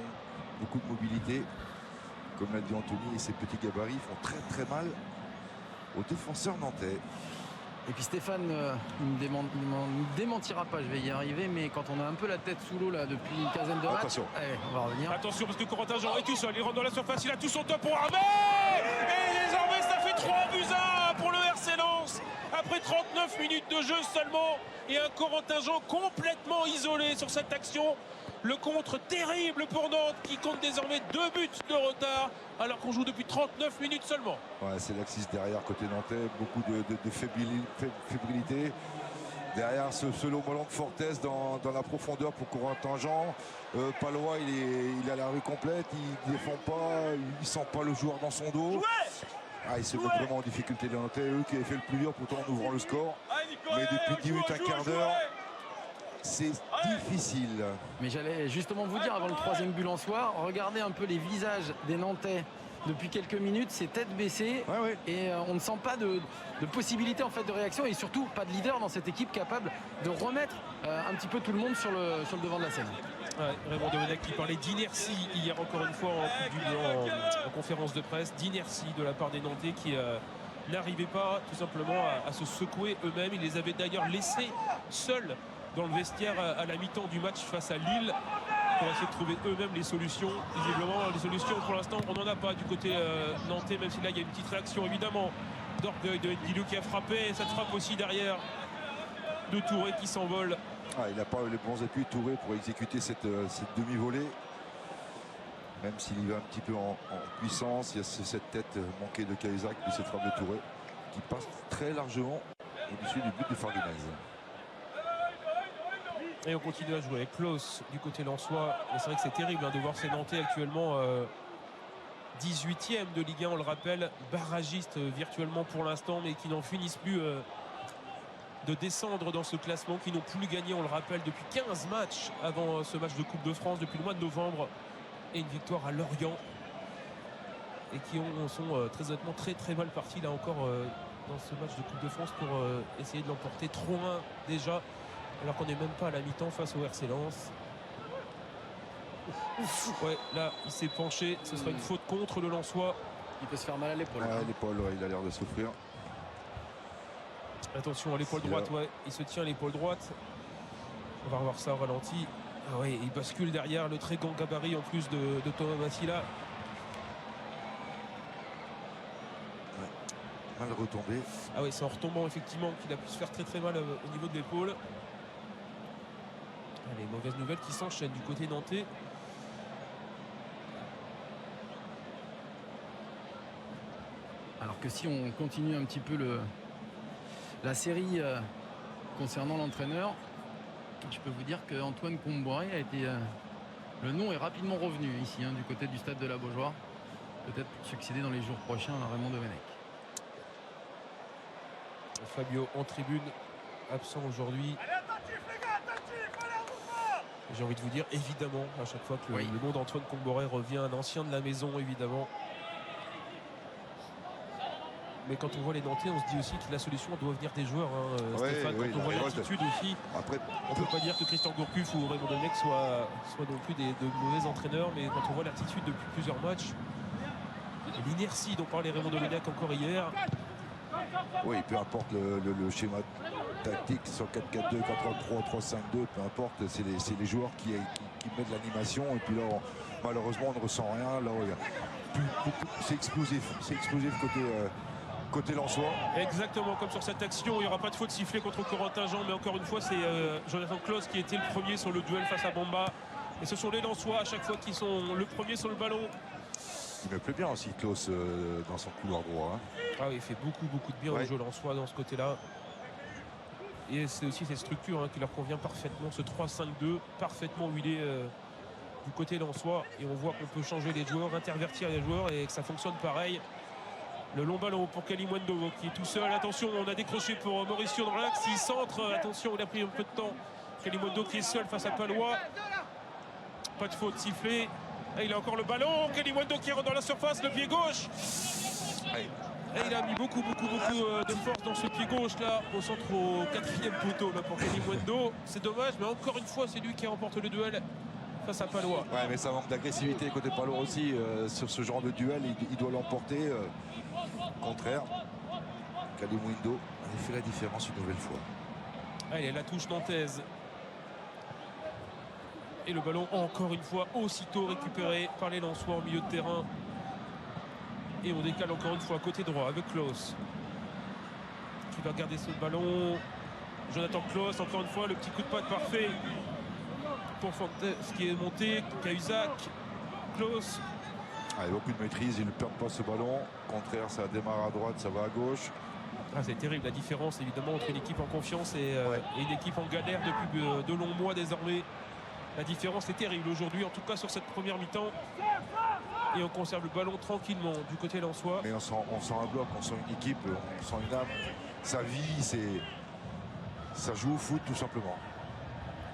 beaucoup de mobilité. Comme l'a dit Anthony, et ses petits gabarits font très très mal aux défenseurs nantais. Et puis Stéphane ne me démentira pas, je vais y arriver, mais quand on a un peu la tête sous l'eau là depuis une quinzaine de matchs, attention. Allez, on va revenir. Attention parce que Corentin Jean est tout seul, il rentre dans la surface, il a tout son temps pour armer. Et désormais ça fait 3-1 pour le RC Lens. Après 39 minutes de jeu seulement et un Corentin Jean complètement isolé sur cette action. Le contre terrible pour Nantes qui compte désormais 2 buts de retard alors qu'on joue depuis 39 minutes seulement. Ouais, c'est l'axis derrière côté nantais, beaucoup de fébrilité. Derrière ce long ballon de Fortes dans la profondeur pour Corentin Jean. Palois il a la rue complète, il ne défend pas, il sent pas le joueur dans son dos. Il se met vraiment en difficulté les Nantais, eux qui avaient fait le plus dur pourtant en ouvrant le score. Mais depuis 10 minutes, un quart d'heure, c'est difficile. Mais j'allais justement vous dire avant le 3e but lensois, regardez un peu les visages des Nantais depuis quelques minutes, c'est tête baissée et on ne sent pas de possibilité en fait de réaction et surtout pas de leader dans cette équipe capable de remettre un petit peu tout le monde sur le devant de la scène. Raymond Domenech qui parlait d'inertie hier encore une fois en conférence de presse, d'inertie de la part des Nantais qui n'arrivaient pas tout simplement à se secouer eux-mêmes. Ils les avaient d'ailleurs laissés seuls dans le vestiaire à la mi-temps du match face à Lille pour essayer de trouver eux-mêmes les solutions. Visiblement les solutions pour l'instant on n'en a pas du côté nantais, même si là il y a une petite réaction évidemment d'orgueil de Ndilou qui a frappé et cette frappe aussi derrière de Touré qui s'envole. Il n'a pas eu les bons appuis Touré pour exécuter cette demi-volée. Même s'il y va un petit peu en puissance, il y a cette tête manquée de Cahuzac puis cette frappe de Touré qui passe très largement au-dessus du but de Farguinez. Et on continue à jouer avec Klaus du côté lensois. Et c'est vrai que c'est terrible de voir ces Nantais actuellement 18e de Ligue 1, on le rappelle, barragistes virtuellement pour l'instant, mais qui n'en finissent plus de descendre dans ce classement, qui n'ont plus gagné, on le rappelle, depuis 15 matchs avant ce match de Coupe de France, depuis le mois de novembre, et une victoire à Lorient. Et qui sont très honnêtement très mal partis là encore dans ce match de Coupe de France pour essayer de l'emporter 3-1 déjà. Alors qu'on n'est même pas à la mi-temps face au RC Lens. Ouais, là, il s'est penché. Ce sera une faute contre le Lensois. Il peut se faire mal à l'épaule. L'épaule, il a l'air de souffrir. Attention à l'épaule droite, il se tient à l'épaule droite. On va revoir ça au ralenti. Il bascule derrière le très grand gabarit en plus de Thomas Massila. Mal retombé. C'est en retombant effectivement qu'il a pu se faire très mal au niveau de l'épaule. Les mauvaises nouvelles qui s'enchaînent du côté nantais. Alors que si on continue un petit peu la série concernant l'entraîneur, je peux vous dire qu'Antoine Comboiré a été... le nom est rapidement revenu ici du côté du stade de la Beaujoire. Peut-être pour succéder dans les jours prochains à Raymond Domenech. Fabio en tribune, absent aujourd'hui. J'ai envie de vous dire, évidemment, à chaque fois que le nom d'Antoine Comboiré revient, un ancien de la maison, évidemment. Mais quand on voit les Nantais, on se dit aussi que la solution doit venir des joueurs, Stéphane. Quand on voit l'attitude aussi, on ne peut pas dire que Christian Gourcuff ou Raymond Domenech soient non plus de mauvais entraîneurs, mais quand on voit l'attitude depuis plusieurs matchs, l'inertie dont parlait Raymond Domenech encore hier. Oui, peu importe le schéma tactique, sur 4-4-2, 4-3-3, 3-5-2, peu importe, c'est les joueurs qui mettent l'animation. Et puis là, malheureusement, on ne ressent rien. Là, c'est explosif côté Lensois. Exactement comme sur cette action, il n'y aura pas de faute sifflée contre Corentin-Jean, mais encore une fois, c'est Jonathan Klaus qui était le premier sur le duel face à Bamba. Et ce sont les Lensois à chaque fois qui sont le premier sur le ballon. Il me plaît bien aussi Klaus dans son couloir droit. Hein. Ah oui, il fait beaucoup de bien au jeu Lensois dans ce côté-là. Et c'est aussi cette structure qui leur convient parfaitement, ce 3-5-2, parfaitement huilé du côté Lensois. Et on voit qu'on peut changer les joueurs, intervertir les joueurs et que ça fonctionne pareil. Le long ballon pour Kalimundo qui est tout seul. Attention, on a décroché pour Mauricio dans l'axe. Il centre. Attention, il a pris un peu de temps. Kalimundo qui est seul face à Palois. Pas de faute sifflée. Et il a encore le ballon. Kalimundo qui rentre dans la surface, le pied gauche. Et il a mis beaucoup de force dans ce pied gauche là, au centre, au 4e poteau là, pour Kalimundo. C'est dommage, mais encore une fois, c'est lui qui remporte le duel face à Palois. Ouais, mais ça manque d'agressivité côté Palois aussi. Sur ce genre de duel, il doit l'emporter. Contraire, Kalimundo a fait la différence une nouvelle fois. Allez, la touche nantaise. Et le ballon, encore une fois, aussitôt récupéré par les Lensois au milieu de terrain. Et on décale encore une fois côté droit avec Klaus. Qui va garder ce ballon. Jonathan Klaus, encore une fois, le petit coup de patte parfait pour Fontes qui est monté. Cahuzac, Klaus. Ah, il y a beaucoup de maîtrise, il ne perd pas ce ballon. Au contraire, ça démarre à droite, ça va à gauche. Ah, c'est terrible la différence évidemment entre une équipe en confiance et une équipe en galère depuis de longs mois désormais. La différence est terrible aujourd'hui, en tout cas sur cette première mi-temps. Et on conserve le ballon tranquillement du côté lensois. Mais on sent un bloc, on sent une équipe, on sent une âme. Sa vie, ça joue au foot tout simplement.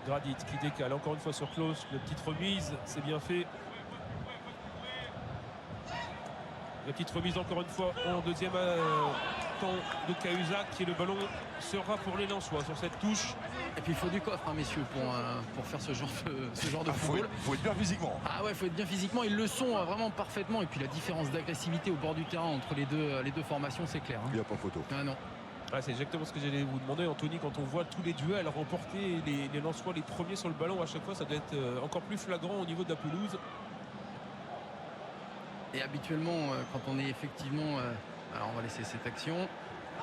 Gradit qui décale encore une fois sur Klaus. La petite remise, c'est bien fait. La petite remise encore une fois en deuxième temps de Cahuzac et le ballon sera pour les Lensois sur cette touche. Et puis il faut du coffre, messieurs, pour faire ce genre de football. Il faut être bien physiquement. Ah ouais, il faut être bien physiquement. Ils le sont vraiment parfaitement. Et puis la différence d'agressivité au bord du terrain entre les deux formations, c'est clair. Il n'y a pas photo. Ah non. Ah, c'est exactement ce que j'allais vous demander, Anthony. Quand on voit tous les duels remportés, les Lensois les premiers sur le ballon à chaque fois, ça doit être encore plus flagrant au niveau de la pelouse. Et habituellement, quand on est effectivement... alors on va laisser cette action.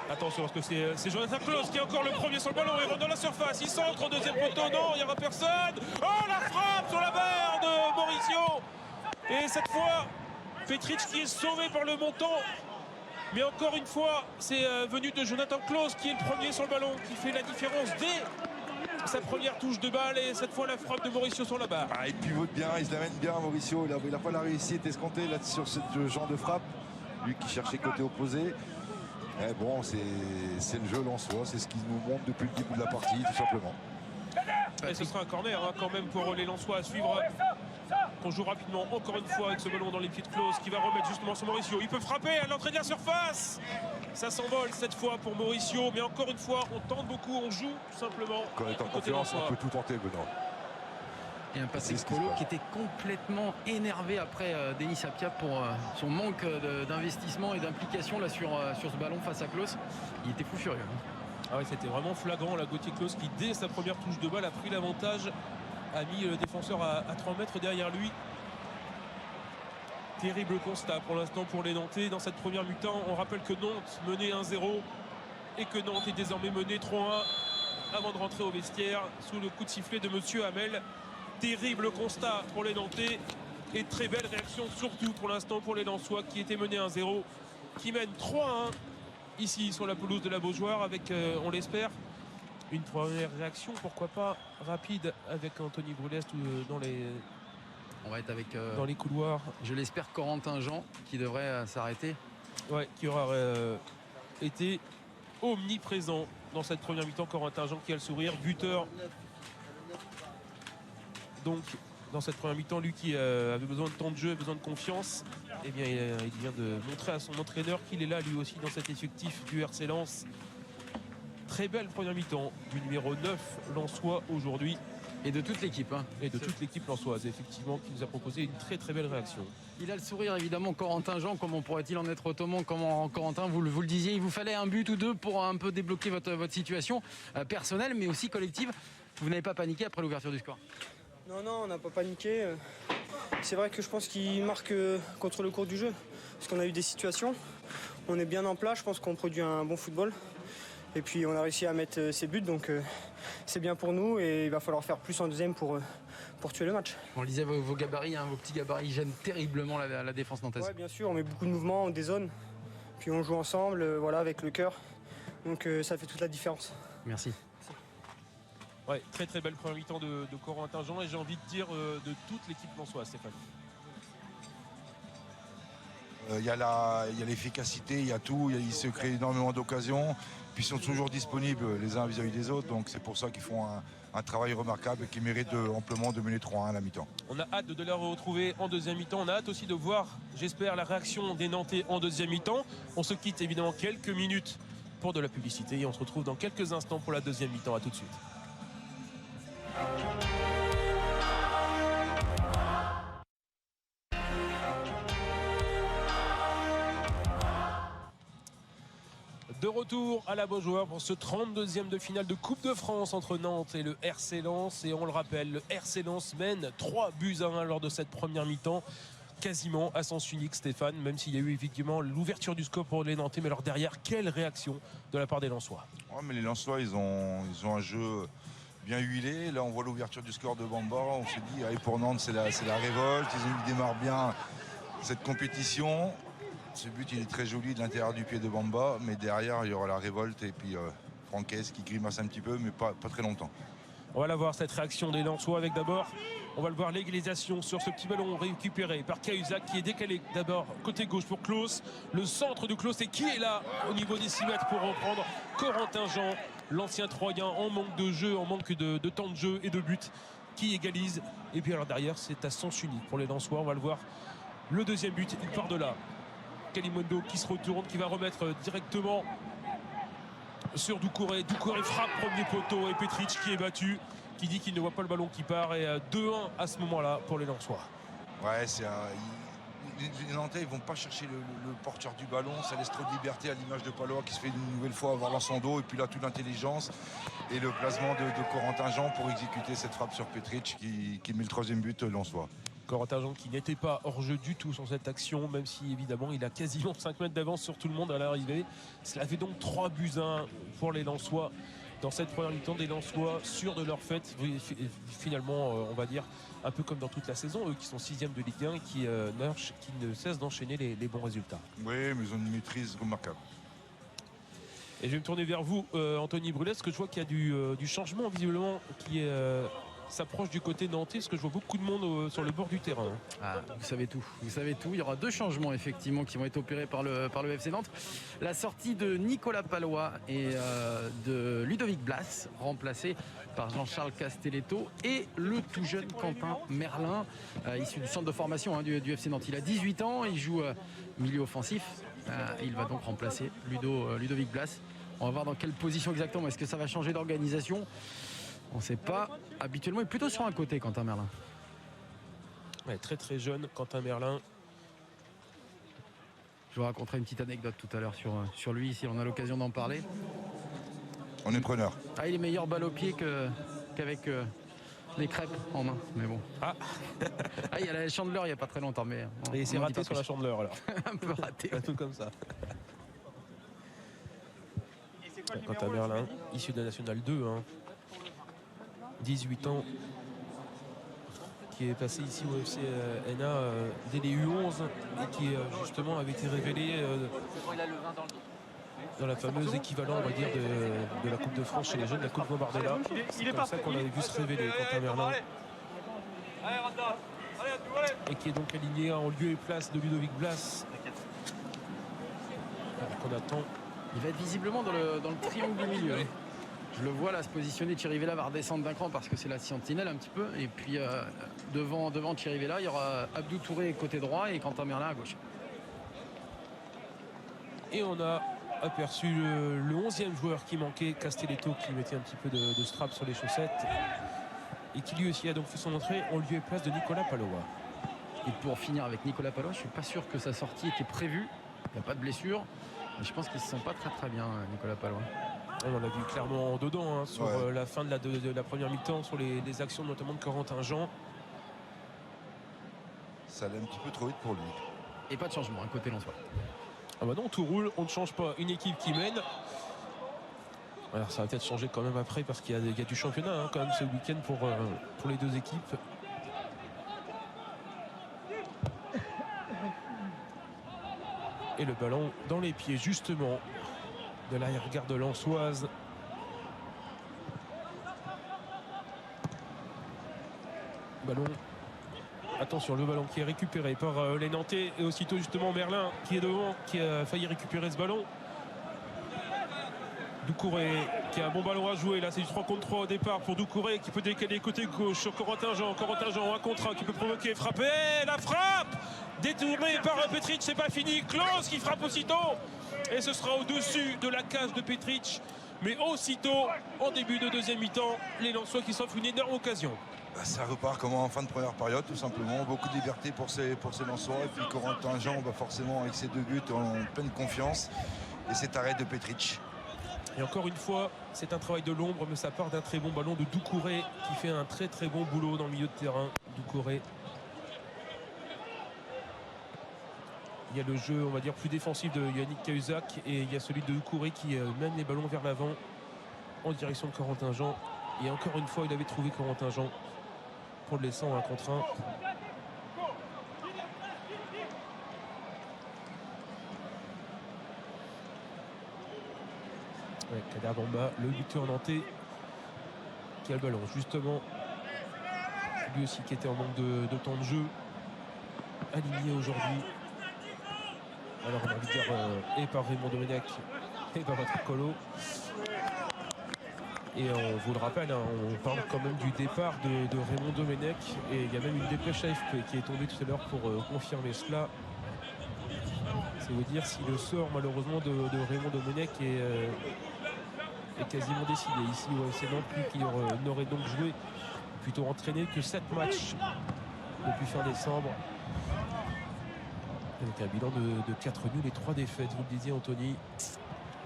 Attention, parce que c'est Jonathan Klaus qui est encore le premier sur le ballon. Il rentre dans la surface, il centre au deuxième poteau. Non, il n'y aura personne. Oh, la frappe sur la barre de Mauricio. Et cette fois, Petric qui est sauvé par le montant. Mais encore une fois, c'est venu de Jonathan Klaus qui est le premier sur le ballon, qui fait la différence dès sa première touche de balle. Et cette fois, la frappe de Mauricio sur la barre. Ah, il pivote bien, il se l'amène bien, Mauricio. Il n'a pas la réussite escomptée là, sur ce genre de frappe. Lui qui cherchait côté opposé. Eh bon, c'est le jeu lensois, c'est ce qu'il nous montre depuis le début de la partie, tout simplement. Et ce sera un corner quand même pour les Lensois à suivre. Qu'on joue rapidement encore une fois avec ce ballon dans les pieds de Klaus qui va remettre justement sur Mauricio. Il peut frapper à l'entrée de la surface. Ça s'envole cette fois pour Mauricio, mais encore une fois, on tente beaucoup, on joue tout simplement. Quand on est en confiance, on peut tout tenter, Benoît. Et un Patrick Colo qui était complètement énervé après Denis Sapia pour son manque d'investissement et d'implication là sur ce ballon face à Klaus. Il était fou furieux. Ah ouais, c'était vraiment flagrant là, Gauthier Klaus qui dès sa première touche de balle a pris l'avantage, a mis le défenseur à 3 mètres derrière lui. Terrible constat pour l'instant pour les Nantais dans cette première mi-temps. On rappelle que Nantes menait 1-0 et que Nantes est désormais menée 3-1 avant de rentrer au vestiaire sous le coup de sifflet de monsieur Hamel. Terrible constat pour les Nantais et très belle réaction surtout pour l'instant pour les Lensois qui étaient menés 1-0, qui mènent 3-1 ici sur la pelouse de la Beaujoire avec, on l'espère, une première réaction, pourquoi pas rapide avec Anthony Brulest dans les... On va être avec dans les couloirs. Je l'espère, Corentin Jean qui devrait s'arrêter. Ouais, qui aura été omniprésent dans cette première mi-temps. Corentin Jean qui a le sourire, buteur. Donc, dans cette première mi-temps, lui qui avait besoin de temps de jeu, besoin de confiance, eh bien, il vient de montrer à son entraîneur qu'il est là, lui aussi, dans cet effectif du RC Lens. Très belle première mi-temps du numéro 9 lensois aujourd'hui. Et de toute l'équipe. Hein. Et de toute l'équipe lensoise, effectivement, qui nous a proposé une très très belle réaction. Il a le sourire évidemment, Corentin Jean. Comment pourrait-il en être autrement? Comment, Corentin, vous le disiez, il vous fallait un but ou deux pour un peu débloquer votre situation personnelle mais aussi collective. Vous n'avez pas paniqué après l'ouverture du score? Non, on n'a pas paniqué. C'est vrai que je pense qu'il marque contre le cours du jeu. Parce qu'on a eu des situations. On est bien en place, je pense qu'on produit un bon football. Et puis on a réussi à mettre ses buts, donc c'est bien pour nous. Et il va falloir faire plus en deuxième pour tuer le match. On le disait, vos gabarits, hein, vos petits gabarits gênent terriblement la défense nantaise. Oui, bien sûr, on met beaucoup de mouvements, on dézone. Puis on joue ensemble, voilà, avec le cœur. Donc ça fait toute la différence. Merci. Ouais, très très belle première mi-temps de Corentin Jean, et j'ai envie de dire de toute l'équipe lensoise, Stéphane. Il y a l'efficacité, il y a tout, il se crée énormément d'occasions, puis ils sont toujours disponibles les uns vis-à-vis des autres, donc c'est pour ça qu'ils font un travail remarquable et qui mérite amplement de mener 3-1 à la mi-temps. On a hâte de les retrouver en deuxième mi-temps, on a hâte aussi de voir, j'espère, la réaction des Nantais en deuxième mi-temps. On se quitte évidemment quelques minutes pour de la publicité et on se retrouve dans quelques instants pour la deuxième mi-temps. À tout de suite. De retour à la Beaujoire pour ce 32e de finale de Coupe de France entre Nantes et le RC Lens. Et on le rappelle, le RC Lens mène 3-1 lors de cette première mi-temps. Quasiment à sens unique, Stéphane, même s'il y a eu effectivement l'ouverture du score pour les Nantais. Mais alors derrière, quelle réaction de la part des Lensois? Ouais, mais les Lensois, ils ont un jeu bien huilé. Là, on voit l'ouverture du score de Bamba. On se dit, allez, pour Nantes, c'est la révolte. Ils démarrent bien cette compétition. Ce but, il est très joli de l'intérieur du pied de Bamba, mais derrière, il y aura la révolte et puis Franquès qui grimace un petit peu, mais pas très longtemps. On va la voir, cette réaction des Lensois, avec d'abord, on va le voir, l'égalisation sur ce petit ballon récupéré par Cahuzac, qui est décalé d'abord côté gauche pour Klaus. Le centre de Klaus, et qui est là au niveau des 6 mètres pour reprendre Corentin Jean, l'ancien Troyen, en manque de jeu, en manque de temps de jeu et de but, qui égalise. Et puis alors derrière, c'est à sens unique pour les Lensois. On va le voir, le deuxième but, il part de là. Kalimondo qui se retourne, qui va remettre directement sur Doucouré. Doucouré frappe premier poteau et Petric qui est battu, qui dit qu'il ne voit pas le ballon qui part, et 2-1 à ce moment-là pour les Lensois. Ouais, les Nantais, ils vont pas chercher le porteur du ballon, ça laisse trop de liberté, à l'image de Palois qui se fait une nouvelle fois avoir dans son dos, et puis là toute l'intelligence et le placement de Corentin Jean pour exécuter cette frappe sur Petric qui met le troisième but lensois. Corentin Jean qui n'était pas hors jeu du tout sur cette action, même si évidemment il a quasiment 5 mètres d'avance sur tout le monde à l'arrivée. Cela fait donc 3-1 pour les Lensois dans cette première mi-temps. Des Lensois sûrs de leur fête, finalement on va dire un peu comme dans toute la saison, eux qui sont 6e de Ligue 1 et qui ne cessent d'enchaîner les bons résultats. Oui, mais ils ont une maîtrise remarquable. Et je vais me tourner vers vous, Anthony Brulet, parce que je vois qu'il y a du changement visiblement qui s'approche du côté nantais, parce que je vois beaucoup de monde sur le bord du terrain. Ah, vous savez tout. Il y aura 2 changements effectivement qui vont être opérés par le FC Nantes. La sortie de Nicolas Palois et de Ludovic Blas, remplacé par Jean-Charles Castelletto, et le tout jeune Quentin Merlin, issu du centre de formation du FC Nantes. Il a 18 ans, il joue milieu offensif. Il va donc remplacer Ludovic Blas. On va voir dans quelle position exactement. Est-ce que ça va changer d'organisation? On ne sait pas. Habituellement, il est plutôt sur un côté, Quentin Merlin. Ouais, très très jeune, Quentin Merlin. Je vous raconterai une petite anecdote tout à l'heure sur lui, si on a l'occasion d'en parler. On est preneur. Ah, il est meilleur balle au pied qu'avec les crêpes en main. Mais bon. Ah, il y a la Chandeleur il n'y a pas très longtemps. Mais et c'est raté sur la Chandeleur alors. Un peu raté. Un truc comme ça. Quentin Merlin, issu de la Nationale 2. 18 ans, qui est passé ici au FC NA dès les U11 et qui justement avait été révélé dans la fameuse équivalent, on va dire, de la Coupe de France chez les jeunes, la Coupe Gambardella. C'est comme ça qu'on avait vu se révéler Quentin Merlin, et qui est donc aligné en lieu et place de Ludovic Blas, qu'on attend. Il va être visiblement dans le triangle du milieu. Je le vois là se positionner. Thierry Vella va redescendre d'un cran parce que c'est la sentinelle un petit peu. Et puis devant Thierry Vella, il y aura Abdou Touré côté droit et Quentin Merlin à gauche. Et on a aperçu le 11e joueur qui manquait, Castelletto, qui mettait un petit peu de strap sur les chaussettes. et qui lui aussi a donc fait son entrée en lieu et place de Nicolas Palois. Et pour finir avec Nicolas Palois, je suis pas sûr que sa sortie était prévue. Il n'y a pas de blessure. Mais je pense qu'il se sent pas très bien, Nicolas Palois. On l'a vu clairement dedans sur la fin de la première mi-temps, sur les actions notamment de Corentin Jean. Ça allait un petit peu trop vite pour lui. Et pas de changement, côté Lensois. Ah bah non, tout roule, on ne change pas. Une équipe qui mène. Alors ça va peut-être changer quand même après parce qu'il y a du championnat quand même ce week-end pour les deux équipes. Et le ballon dans les pieds justement de l'arrière-garde lensoise. Ballon. Attention, le ballon qui est récupéré par les Nantais et aussitôt justement Merlin qui est devant, qui a failli récupérer ce ballon. Doucouré qui a un bon ballon à jouer. Là, c'est du 3 contre 3 au départ pour Doucouré qui peut décaler côté gauche sur Corentin Jean. Corentin Jean, un contre 1 qui peut provoquer, frapper. La frappe détournée par Petric, c'est pas fini. Klose qui frappe aussitôt. Et ce sera au-dessus de la cage de Petric. Mais aussitôt, en début de deuxième mi-temps, les Lensois qui s'offrent une énorme occasion. Ça repart comme en fin de première période, tout simplement. Beaucoup de liberté pour ces Lensois. Et puis Corentin Jean, forcément, avec ses 2 buts, en pleine confiance. Et cet arrêt de Petric. Et encore une fois, c'est un travail de l'ombre, mais ça part d'un très bon ballon de Doucouré qui fait un très très bon boulot dans le milieu de terrain. Doucouré. Il y a le jeu, on va dire, plus défensif de Yannick Cahuzac et il y a celui de Doucouré qui mène les ballons vers l'avant en direction de Corentin Jean. Et encore une fois, il avait trouvé Corentin Jean pour le laisser en 1 contre 1. Ouais, Kader Bamba, le buteur nantais qui a le ballon justement, lui aussi qui était en manque de temps de jeu, aligné aujourd'hui. Alors on a envie de dire et par Raymond Domenech et par Patrick Collot. Et on vous le rappelle, on parle quand même du départ de Raymond Domenech et il y a même une dépêche AFP qui est tombée tout à l'heure pour confirmer cela. C'est vous dire si le sort malheureusement de Raymond Domenech est quasiment décidé. Ici, c'est non plus qui n'aurait donc joué, plutôt entraîné que 7 matchs depuis fin décembre. Donc un bilan de 4 nuls et 3 défaites, vous le disiez Anthony.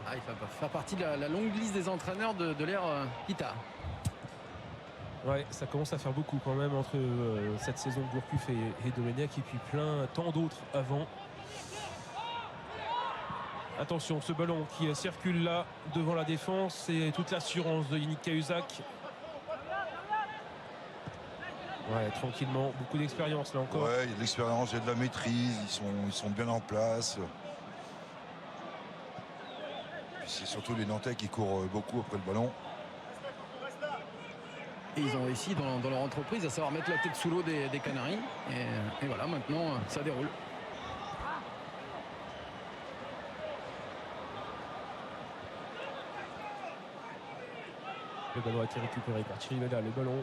Il va faire partie de la longue liste des entraîneurs de l'ère Kita. Ouais, ça commence à faire beaucoup quand même entre cette saison de Gourcuff et Domenech et puis tant d'autres avant. Attention, ce ballon qui circule là devant la défense, c'est toute l'assurance de Yannick Cahuzac. Ouais, tranquillement, beaucoup d'expérience là encore. Ouais, il y a de l'expérience, il y a de la maîtrise, ils sont bien en place. Puis c'est surtout les Nantais qui courent beaucoup après le ballon. Et ils ont réussi dans leur entreprise à savoir mettre la tête sous l'eau des Canaries. Et voilà, maintenant ça déroule. Le ballon a été récupéré par Thierry Vella. Le ballon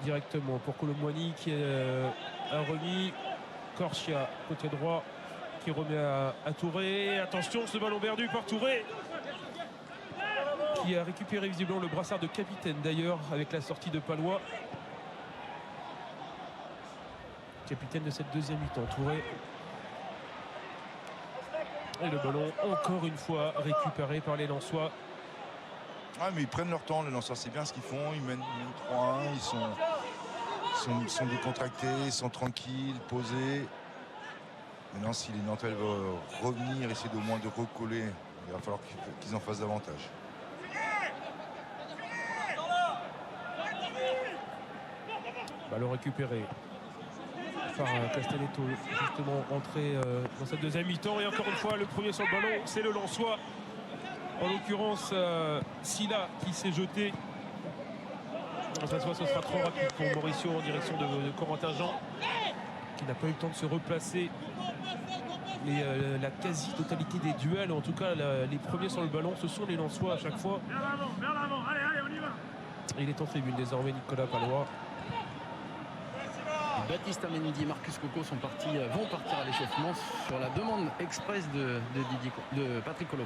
directement pour Colomboigny qui a remis. Corsia côté droit qui remet à Touré. Attention, ce ballon perdu par Touré qui a récupéré visiblement le brassard de capitaine d'ailleurs avec la sortie de Palois. Capitaine de cette deuxième mi-temps, Touré. Et le ballon encore une fois récupéré par les Lensois. Ah, mais ils prennent leur temps, les Lensois, c'est bien ce qu'ils font. Ils mènent 3-1, ils sont décontractés, ils sont tranquilles, posés. Maintenant, si les Nantais veulent revenir, essayer au moins de recoller, il va falloir qu'ils en fassent davantage. Ballon récupéré par Castelletto, justement entré dans cette deuxième mi-temps. Et encore une fois, le premier sur le ballon, c'est le Lensois. En l'occurrence, Silla qui s'est jeté. Cette fois, ce sera trop rapide pour Mauricio en direction de Corentin Jean, qui n'a pas eu le temps de se replacer. Mais la quasi-totalité des duels, en tout cas les premiers sur le ballon, ce sont les Lensois à chaque fois. Et il est en tribune désormais, Nicolas Palois. Baptiste Amendi et Marcus Coco vont partir à l'échauffement sur la demande express de Patrick Collot.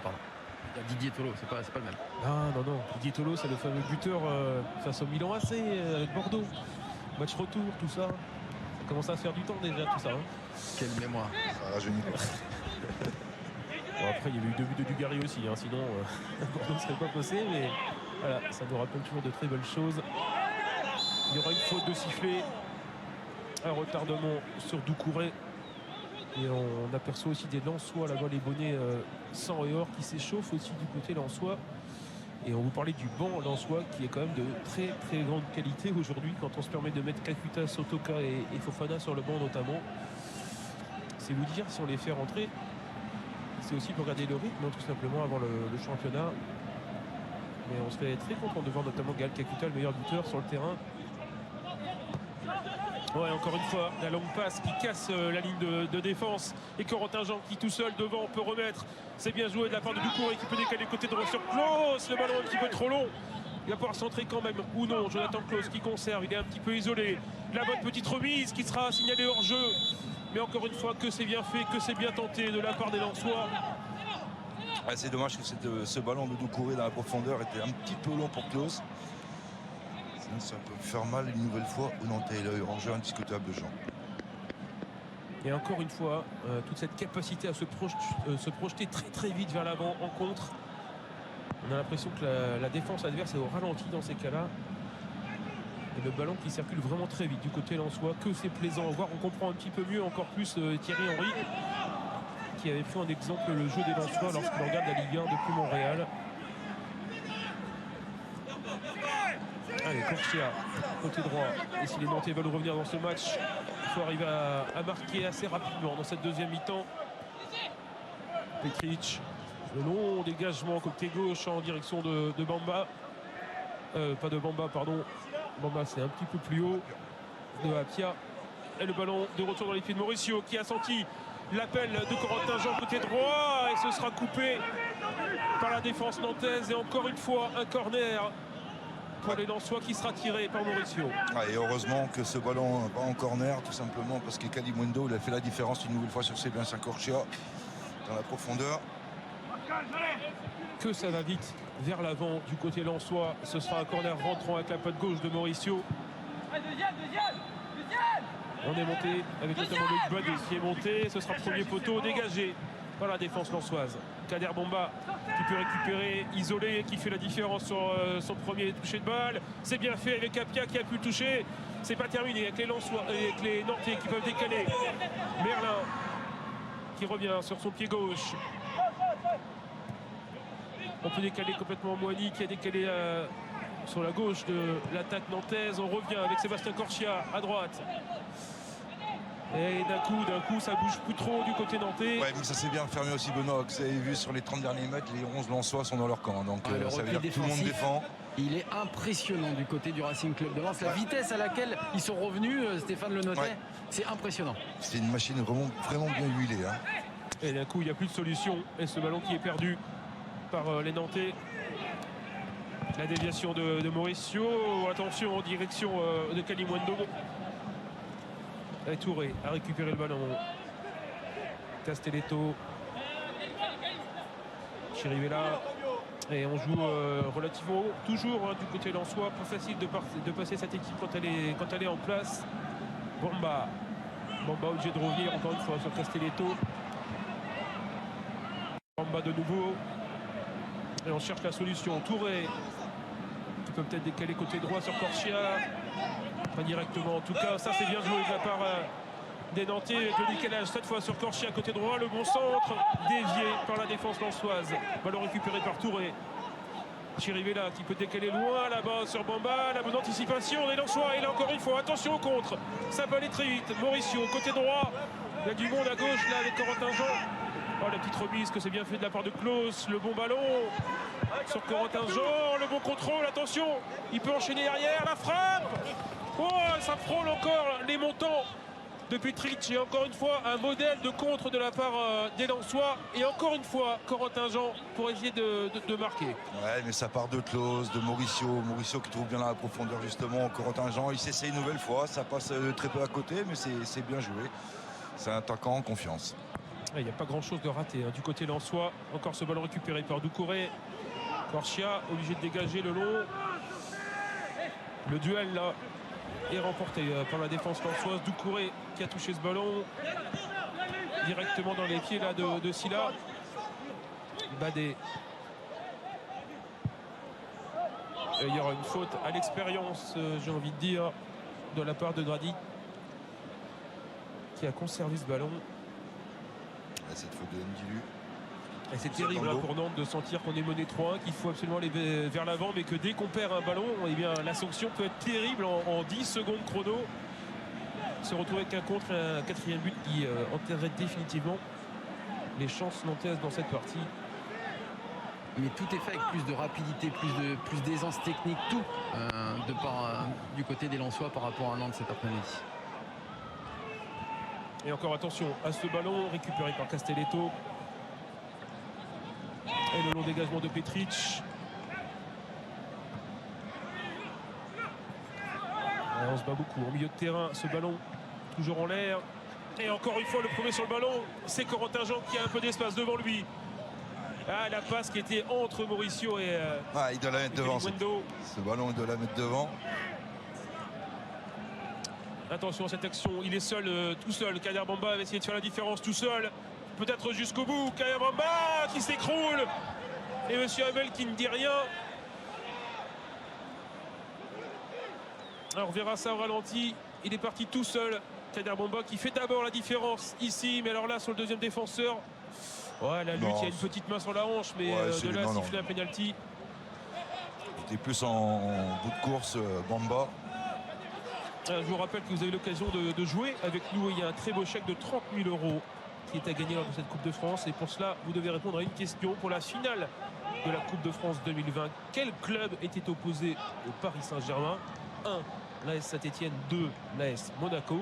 Il y a Didier Tolo, c'est pas le même. Non. Didier Tolo, c'est le fameux buteur face au Milan AC avec Bordeaux. Match retour, tout ça. Ça commence à faire du temps déjà, tout ça. Quelle mémoire. Ça rajeunit pas. Bon, après, il y avait eu 2 buts de Dugarry aussi, sinon Bordeaux ne serait pas passé. Mais voilà, ça nous rappelle toujours de très belles choses. Il y aura une faute de sifflet. Un retardement sur Doucouré. Et on aperçoit aussi des Lensois là-bas, les bonnets sang et or qui s'échauffent aussi du côté lensois. Et on vous parlait du banc lensois qui est quand même de très très grande qualité aujourd'hui quand on se permet de mettre Kakuta, Sotoka et Fofana sur le banc notamment. C'est vous dire si on les fait rentrer. C'est aussi pour garder le rythme tout simplement avant le championnat. Mais on serait très content de voir notamment Gaël Kakuta, le meilleur buteur sur le terrain. Ouais, encore une fois, la longue passe qui casse la ligne de défense. Et Corentin Jean qui tout seul devant peut remettre. C'est bien joué de la part de Doucouré qui peut décaler côté droit sur Klose. Le ballon un petit peu trop long. Il va pouvoir centrer quand même ou non. Jonathan Klose qui conserve, il est un petit peu isolé. La bonne petite remise qui sera signalée hors jeu. Mais encore une fois, que c'est bien fait, que c'est bien tenté de la part des Lensois. Ouais, c'est dommage que ce ballon de Doucouré dans la profondeur était un petit peu long pour Klose. Ça peut faire mal une nouvelle fois au Nantais. Il a eu hors-jeu indiscutable de Jean. Et encore une fois, toute cette capacité à se projeter très très vite vers l'avant en contre. On a l'impression que la défense adverse est au ralenti dans ces cas-là. Et le ballon qui circule vraiment très vite du côté lensois. Que c'est plaisant à voir. On comprend un petit peu mieux encore plus Thierry Henry qui avait pris en exemple le jeu des Lensois lorsqu'on regarde la Ligue 1 depuis Montréal. Allez, Corchia, côté droit. Et si les Nantais veulent revenir dans ce match, il faut arriver à marquer assez rapidement dans cette deuxième mi-temps. Petric, le long dégagement côté gauche en direction de Bamba. Pas de Bamba, pardon. Bamba, c'est un petit peu plus haut. De Apia. Et le ballon de retour dans les pieds de Mauricio qui a senti l'appel de Corentin Jean côté droit. Et ce sera coupé par la défense nantaise. Et encore une fois, un corner pour les Lensois qui sera tiré par Mauricio. Ah, et heureusement que ce ballon va en corner, tout simplement parce que Kalimundo il a fait la différence une nouvelle fois sur Sébastien Corchia dans la profondeur. Que ça va vite vers l'avant du côté lensois. Ce sera un corner rentrant avec la patte gauche de Mauricio. On est monté avec notamment le Bad qui est monté. Ce sera premier poteau dégagé par la défense lensoise. Kader Bamba qui peut récupérer, isolé, qui fait la différence sur son premier toucher de balle. C'est bien fait avec Apia qui a pu le toucher. C'est pas terminé avec les Lensois, avec les Nantais qui peuvent décaler. Merlin qui revient sur son pied gauche. On peut décaler complètement Moigny qui a décalé sur la gauche de l'attaque nantaise. On revient avec Sébastien Corchia à droite. Et d'un coup, ça bouge plus trop du côté nantais. Ouais, mais ça s'est bien fermé aussi, Benoît. Vous avez vu sur les 30 derniers mètres, les 11 Lensois sont dans leur camp. Donc ça veut dire que tout le monde défend. Il est impressionnant du côté du Racing Club de Lens. La vitesse à laquelle ils sont revenus, Stéphane le notait, c'est impressionnant. C'est une machine vraiment bien huilée. Hein. Et d'un coup, il n'y a plus de solution. Et ce ballon qui est perdu par les Nantais. La déviation de Mauricio. Attention en direction de Kalimundo. Et Touré a récupéré le ballon. Castelletto. Chirivella. Et on joue relativement haut. Toujours du côté lensois. Pas facile de passer cette équipe quand elle est en place. Bamba obligé de revenir encore une fois sur Castelletto. Bamba de nouveau. Et on cherche la solution. Touré qui peut peut-être décaler côté droit sur Corchia. Pas directement en tout cas. Ça c'est bien joué de la part des Nantais. Le décalage cette fois sur Corchia côté droit. Le bon centre dévié par la défense lensoise. Ballon récupéré par Touré. Chirivella qui peut décaler loin là-bas sur Bamba. La bonne anticipation des Lensois. Et là encore une fois, attention au contre. Ça peut aller très vite. Mauricio côté droit. Il y a du monde à gauche là avec Corentin Jean. Oh, la petite remise que c'est bien fait de la part de Klose. Le bon ballon sur Corentin Jean. Le bon contrôle, attention. Il peut enchaîner derrière. La frappe. Oh, ça frôle encore les montants de Petric. Et encore une fois, un modèle de contre de la part des Lensois. Et encore une fois, Corentin Jean pour essayer de marquer. Ouais, mais ça part de Klose, de Mauricio. Mauricio qui trouve bien la profondeur justement. Corentin Jean, il s'essaye une nouvelle fois. Ça passe très peu à côté, mais c'est bien joué. C'est un attaquant en confiance. Il n'y a pas grand chose de raté du côté lensois. Encore ce ballon récupéré par Doucouré. Corchia obligé de dégager le long. Le duel là est remporté par la défense lensoise. Doucouré qui a touché ce ballon directement dans les pieds là de Sylla. Badé. Et il y aura une faute à l'expérience, j'ai envie de dire, de la part de Grady, qui a conservé ce ballon. Cette faute de Ndilu. Et c'est terrible pour Nantes de sentir qu'on est mené 3-1, qu'il faut absolument aller vers l'avant, mais que dès qu'on perd un ballon, eh bien, la sanction peut être terrible en 10 secondes chrono. Se retrouver avec un contre, un quatrième but qui enterrerait définitivement les chances nantaises dans cette partie. Mais tout est fait avec plus de rapidité, plus d'aisance technique, tout du côté des Lensois par rapport à Nantes cet après-midi. Et encore attention à ce ballon récupéré par Castelletto. Et le long dégagement de Petric. On se bat beaucoup au milieu de terrain. Ce ballon toujours en l'air. Et encore une fois le premier sur le ballon. C'est Corentin Jean qui a un peu d'espace devant lui. Ah, la passe qui était entre Mauricio et il doit la mettre devant. Ce ballon, il doit la mettre devant. Attention à cette action, il est seul, tout seul. Kader Bamba va essayer de faire la différence tout seul. Peut-être jusqu'au bout. Kader Bamba qui s'écroule. Et monsieur Hamel qui ne dit rien. Alors on verra ça au ralenti. Il est parti tout seul. Kader Bamba qui fait d'abord la différence ici. Mais alors là sur le deuxième défenseur. Ouais, la lutte, il y a une petite main sur la hanche. Mais de là siffler un penalty. Il était plus en bout de course, Bamba. Je vous rappelle que vous avez l'occasion de jouer avec nous. Il y a un très beau chèque de 30 000 € qui est à gagner lors de cette Coupe de France. Et pour cela, vous devez répondre à une question pour la finale de la Coupe de France 2020. Quel club était opposé au Paris Saint-Germain? 1. l'AS Saint-Etienne, 2. l'AS Monaco.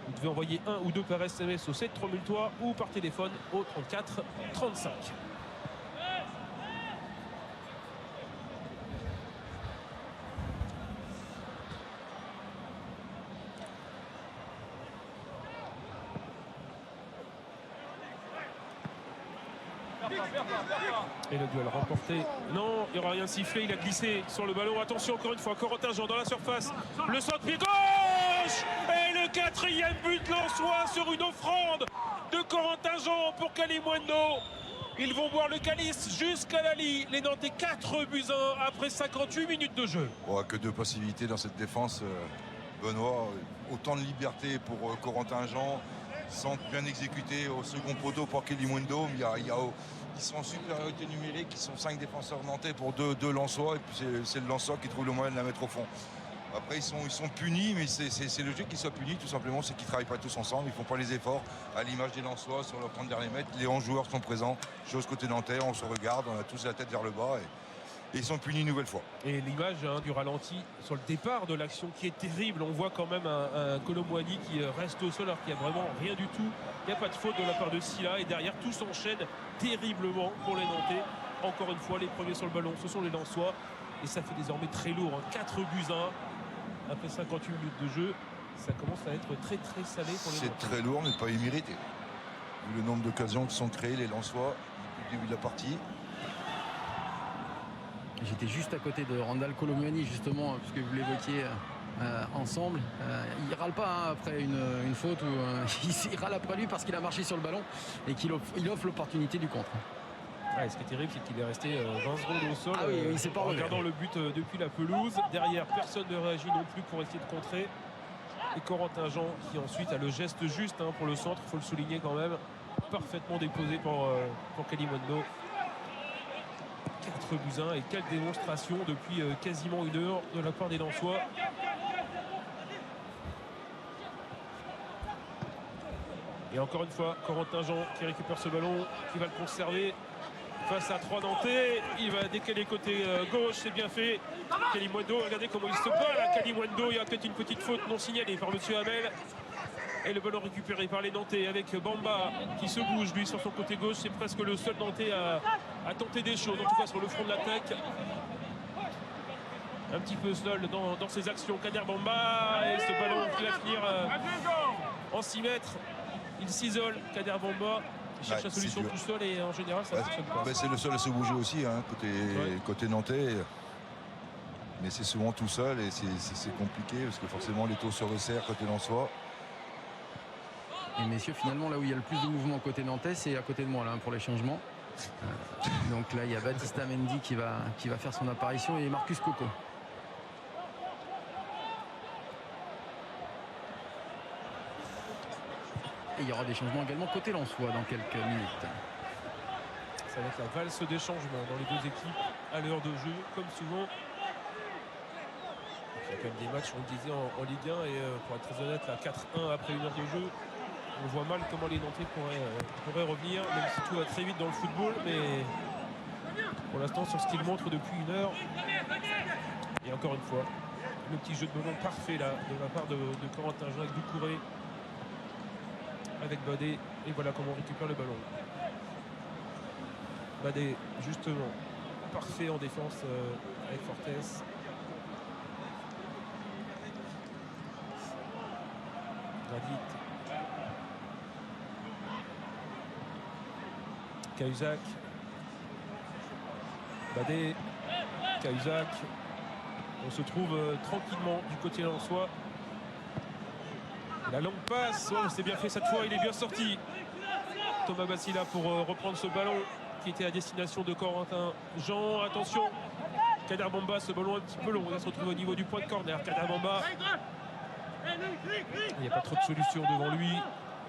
Vous devez envoyer 1 ou 2 par SMS au 7 3003 ou par téléphone au 34 35. Et le duel remporté. Non, il n'y aura rien sifflé. Il a glissé sur le ballon. Attention encore une fois. Corentin Jean dans la surface. Le centre pied gauche. Et le 4e but lensois sur une offrande de Corentin Jean pour Kalimuendo. Ils vont boire le calice jusqu'à la lie. Les Nantais 4-1 après 58 minutes de jeu. Que de passivité dans cette défense, Benoît. Autant de liberté pour Corentin Jean. Centre bien exécuté au second poteau pour Kalimuendo. Ils sont en supériorité numérique, ils sont 5 défenseurs nantais pour 2 Lensois, et puis c'est le Lensois qui trouve le moyen de la mettre au fond. Après ils sont punis, mais c'est logique qu'ils soient punis, tout simplement, c'est qu'ils ne travaillent pas tous ensemble, ils ne font pas les efforts à l'image des Lensois sur leur 30 derniers mètres. Les 11 joueurs sont présents, chose côté nantais, on se regarde, on a tous la tête vers le bas et ils sont punis une nouvelle fois. Et l'image du ralenti sur le départ de l'action qui est terrible, on voit quand même un Kolo Muani qui reste au sol alors qu'il n'y a vraiment rien du tout. Il n'y a pas de faute de la part de Sylla et derrière tout s'enchaîne terriblement pour les Nantais. Encore une fois, les premiers sur le ballon, ce sont les Lensois et ça fait désormais très lourd. 4-1 après 58 minutes de jeu. Ça commence à être très très salé pour les Nantais. C'est très lourd mais pas immérité. Vu le nombre d'occasions qui sont créées, les Lensois depuis le début de la partie. J'étais juste à côté de Randal Kolo Muani justement, puisque vous l'évoquiez ensemble. Il râle pas après une faute, il râle après lui parce qu'il a marché sur le ballon et qu'il offre l'opportunité du contre. Ce qui est terrible, c'est qu'il est resté 20 secondes au sol en regardant le but depuis la pelouse. Derrière, personne ne réagit non plus pour essayer de contrer. Et Corentin Jean qui ensuite a le geste juste pour le centre, il faut le souligner quand même. Parfaitement déposé pour Kalimuendo. 4-1 et quelle démonstration depuis quasiment 1 heure de la part des Lensois. Et encore une fois, Corentin Jean qui récupère ce ballon, qui va le conserver face à 3 Nantais. Il va décaler côté gauche, c'est bien fait. Kalimuendo, regardez comment il se bat là. Kalimuendo, il y a peut-être une petite faute non signalée par monsieur Hamel. Et le ballon récupéré par les Nantais avec Bamba qui se bouge lui sur son côté gauche. C'est presque le seul Nantais à tenter des choses, en tout cas sur le front de l'attaque. Un petit peu seul dans ses actions. Kader Bamba et ce ballon qui va finir en 6 mètres. Il s'isole, Kader Bamba. Il cherche la solution tout seul et en général ça ne fonctionne pas. C'est le seul à se bouger aussi, hein, côté nantais. Mais c'est souvent tout seul et c'est compliqué parce que forcément les taux se resserrent côté lensois. Et messieurs, finalement, là où il y a le plus de mouvement côté nantais, c'est à côté de moi là, pour les changements. Donc là, il y a Baptiste Mendy qui va faire son apparition et Marcus Coco. Et il y aura des changements également côté lensois dans quelques minutes. Ça va être la valse des changements dans les deux équipes à l'heure de jeu, comme souvent. Il y a quand même des matchs, on le disait, en Ligue 1 et pour être très honnête, là, 4-1 après une heure de jeu, on voit mal comment les Nantais pourraient revenir, même si tout va très vite dans le football, mais pour l'instant sur ce qu'ils montrent depuis une heure, et encore une fois, le petit jeu de ballon parfait là de la part de Corentin Jean avec Doucouré, avec Badé, et voilà comment on récupère le ballon. Badé, justement, parfait en défense avec Fortes. Radit. Cahuzac. Badé. Cahuzac. On se trouve tranquillement du côté lensois. La longue passe, oh, c'est bien fait cette fois, il est bien sorti. Thomas Bassila pour reprendre ce ballon qui était à destination de Corentin Jean. Attention, Kader Bamba, ce ballon un petit peu long, il va se retrouver au niveau du point de corner. Kader Bamba, il n'y a pas trop de solutions devant lui,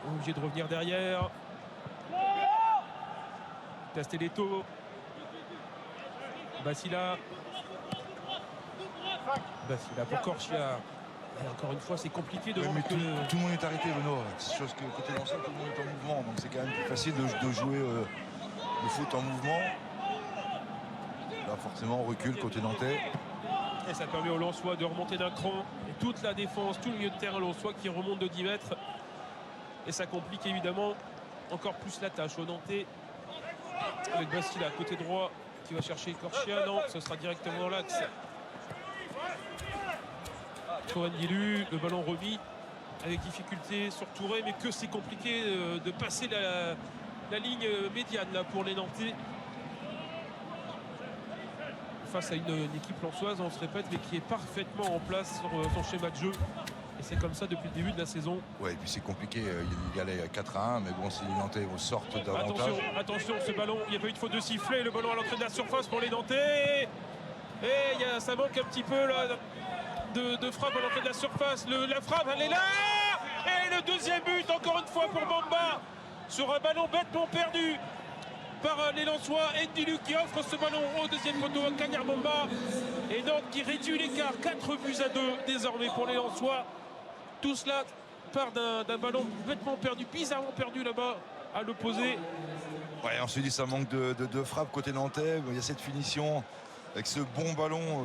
obligé de revenir derrière. Castelletto, Bassila pour Corchia. Et encore une fois, c'est compliqué de voir que... Tout le monde est arrêté, Benoît. C'est chose que côté lanceur, tout le monde est en mouvement. Donc c'est quand même plus facile de jouer le foot en mouvement. Là, forcément, on recule côté nantais. Et ça permet aux Lensois de remonter d'un cran. Et toute la défense, tout le milieu de terrain Lensois qui remonte de 10 mètres. Et ça complique évidemment encore plus la tâche aux Nantais. Avec Bastila à côté droit qui va chercher Corchia. Non, ce sera directement dans l'axe. Cohen Guilu, le ballon remis avec difficulté sur Touré, mais que c'est compliqué de passer la ligne médiane là pour les Nantais. Face à une équipe lensoise, on se répète, mais qui est parfaitement en place sur son schéma de jeu. Et c'est comme ça depuis le début de la saison. Ouais, et puis c'est compliqué, il y allait 4-1, mais bon, si les Nantais sortent davantage. Attention, ce ballon, il n'y a pas eu de faute de sifflet, le ballon à l'entrée de la surface pour les Nantais. Et ça manque un petit peu là de frappe à l'entrée de la surface. La frappe, elle est là. Et le deuxième but, encore une fois pour Bamba, sur un ballon bêtement perdu par les Lensois. Ndilu qui offre ce ballon au deuxième poteau à Kader Bamba. Et Nantes qui réduit l'écart, 4-2 désormais pour les Lensois. Tout cela part d'un ballon bêtement perdu, bizarrement perdu là-bas à l'opposé. Ouais, on se dit ça manque de frappe côté nantais. Il y a cette finition avec ce bon ballon,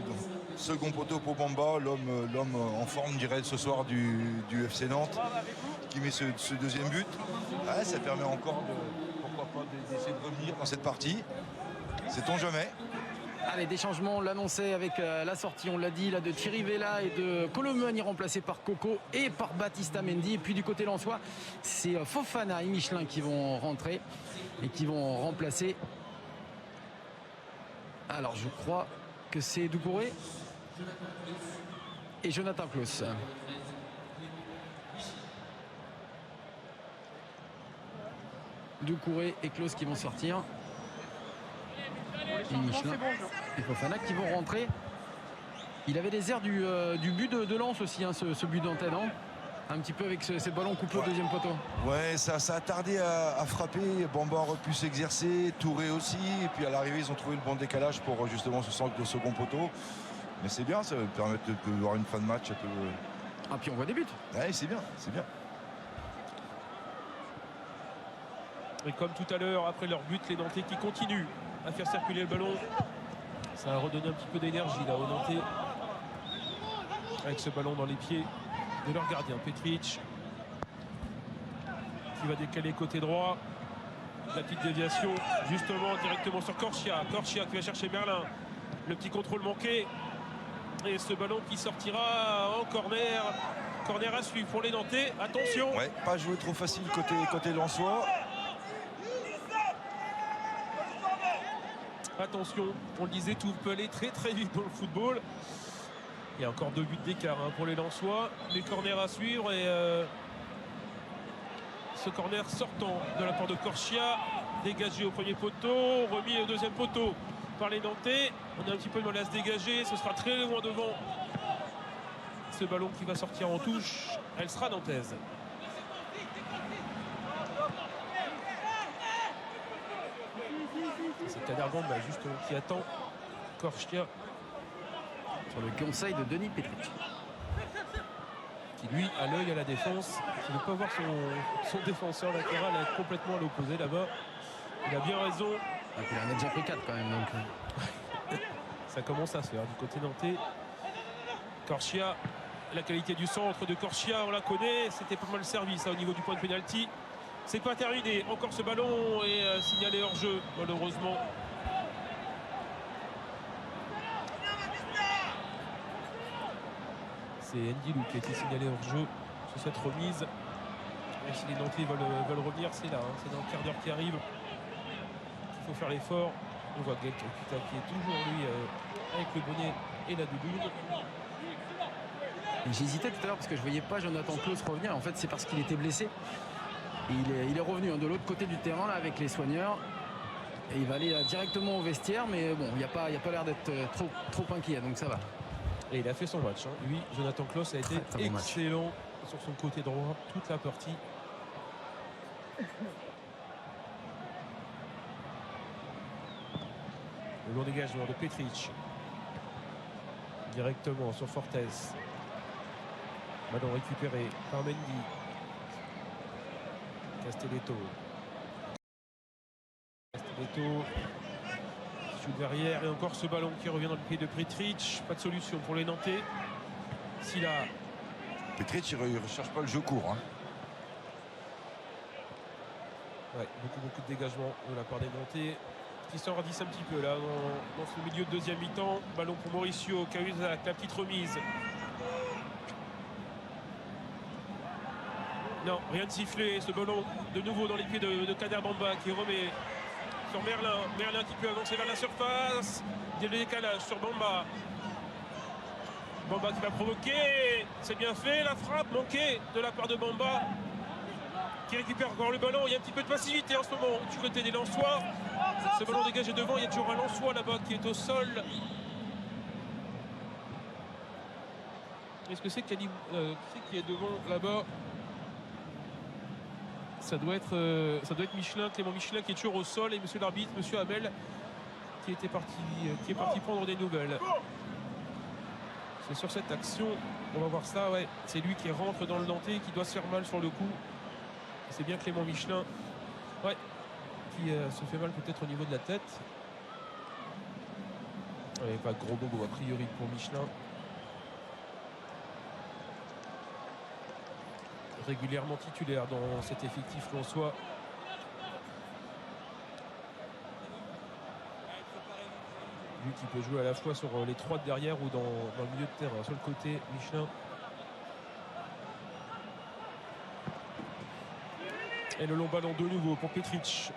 second poteau pour Bamba, l'homme en forme, je dirais, ce soir du FC Nantes, qui met ce deuxième but. Ouais, ça permet encore pourquoi pas d'essayer de revenir dans cette partie. Sait-on jamais. Allez, des changements, on l'annonçait avec la sortie, on l'a dit, là, de Thierry Vella et de Colomani remplacé par Coco et par Baptiste Mendy. Et puis du côté lensois, c'est Fofana et Michelin qui vont rentrer et qui vont remplacer. Alors je crois que c'est Doucouré et Jonathan Klaus. Doucouré et Klaus qui vont sortir. Et Michelin et Fofana qui vont rentrer. Il avait des airs du but de Lens aussi, hein, ce but d'antenne, hein, un petit peu avec ces ballons coupés au deuxième poteau. Ouais, ça a tardé à frapper. Bamba aurait pu s'exercer, Touré aussi. Et puis à l'arrivée, ils ont trouvé le bon décalage pour justement ce centre de second poteau. Mais c'est bien, ça va permettre de voir une fin de match un peu. Ah, puis on voit des buts. Ouais, c'est bien, c'est bien. Et comme tout à l'heure, après leur but, les Nantais qui continuent à faire circuler le ballon. Ça a redonné un petit peu d'énergie là aux Nantais. Avec ce ballon dans les pieds de leur gardien, Petric. Qui va décaler côté droit. La petite déviation, justement, directement sur Corchia. Corchia qui va chercher Merlin. Le petit contrôle manqué. Et ce ballon qui sortira en corner. Corner à suivre pour les Nantais. Attention. Ouais, pas joué trop facile côté lensois. Attention, on le disait, tout peut aller très très vite dans le football. Il y a encore 2 buts d'écart pour les Lensois. Les corners à suivre et ce corner sortant de la part de Corchia, dégagé au premier poteau, remis au deuxième poteau par les Nantais. On a un petit peu de mal à se dégager, ce sera très loin devant. Ce ballon qui va sortir en touche, elle sera nantaise. C'est Kader Bamba justement qui attend Corchia. Sur le conseil de Denis Petric. Qui lui a l'œil à la défense, qui ne peut pas voir son défenseur latéral être complètement à l'opposé là-bas. Il a bien raison. Il en a déjà pris 4 quand même. Donc. Ça commence à se faire du côté nantais. Corchia, la qualité du centre de Corchia, on la connaît. C'était pas mal servi ça au niveau du point de pénalty. C'est pas terminé. Encore ce ballon est signalé hors jeu, malheureusement. C'est Ndilou qui a été signalé hors jeu sur cette remise. Et si les Nantais veulent revenir, c'est là. C'est dans le quart d'heure qui arrive. Il faut faire l'effort. On voit Gaël Kakuta qui est toujours lui avec le bonnet et la doudoune. J'hésitais tout à l'heure parce que je voyais pas Jonathan Claus revenir. En fait, c'est parce qu'il était blessé. Et il est revenu de l'autre côté du terrain là, avec les soigneurs. Et il va aller directement au vestiaire. Mais bon, il n'y a pas l'air d'être trop inquiet. Donc ça va. Et il a fait son match. Lui, Jonathan Claus a été très bon excellent sur son côté droit toute la partie. Le long dégagement de Petric. Directement sur Fortes. Ballon récupéré par Mendy. Castelletto. Shoot derrière et encore ce ballon qui revient dans le pied de Petric. Pas de solution pour les Nantais. Silla. Petric, il ne recherche pas le jeu court. Ouais, beaucoup de dégagement de la part des Nantais qui s'enradissent un petit peu là dans ce milieu de deuxième mi-temps. Ballon pour Mauricio, Cahuzac, la petite remise. Non, rien de sifflé. Ce ballon de nouveau dans les pieds de Kader Bamba qui remet sur Merlin. Merlin qui peut avancer vers la surface. Il y a le décalage sur Bamba. Bamba qui va provoquer. C'est bien fait. La frappe manquée de la part de Bamba qui récupère encore le ballon. Il y a un petit peu de passivité en ce moment du côté des Lensois. Ce ballon dégagé devant. Il y a toujours un Lensois là-bas qui est au sol. Est-ce que c'est qui est devant là-bas? Ça doit être Michelin, Clément Michelin qui est toujours au sol et monsieur l'arbitre, monsieur Hamel qui est parti prendre des nouvelles. C'est sur cette action, on va voir ça, ouais. C'est lui qui rentre dans le Nantais, qui doit se faire mal sur le coup. C'est bien Clément Michelin, ouais, qui se fait mal peut-être au niveau de la tête. Ouais, pas de gros bobo a priori pour Michelin. Régulièrement titulaire dans cet effectif lensois. Lui qui peut jouer à la fois sur les 3 de derrière ou dans le milieu de terrain. Sur le côté, Michelin. Et le long ballon de nouveau pour Petric.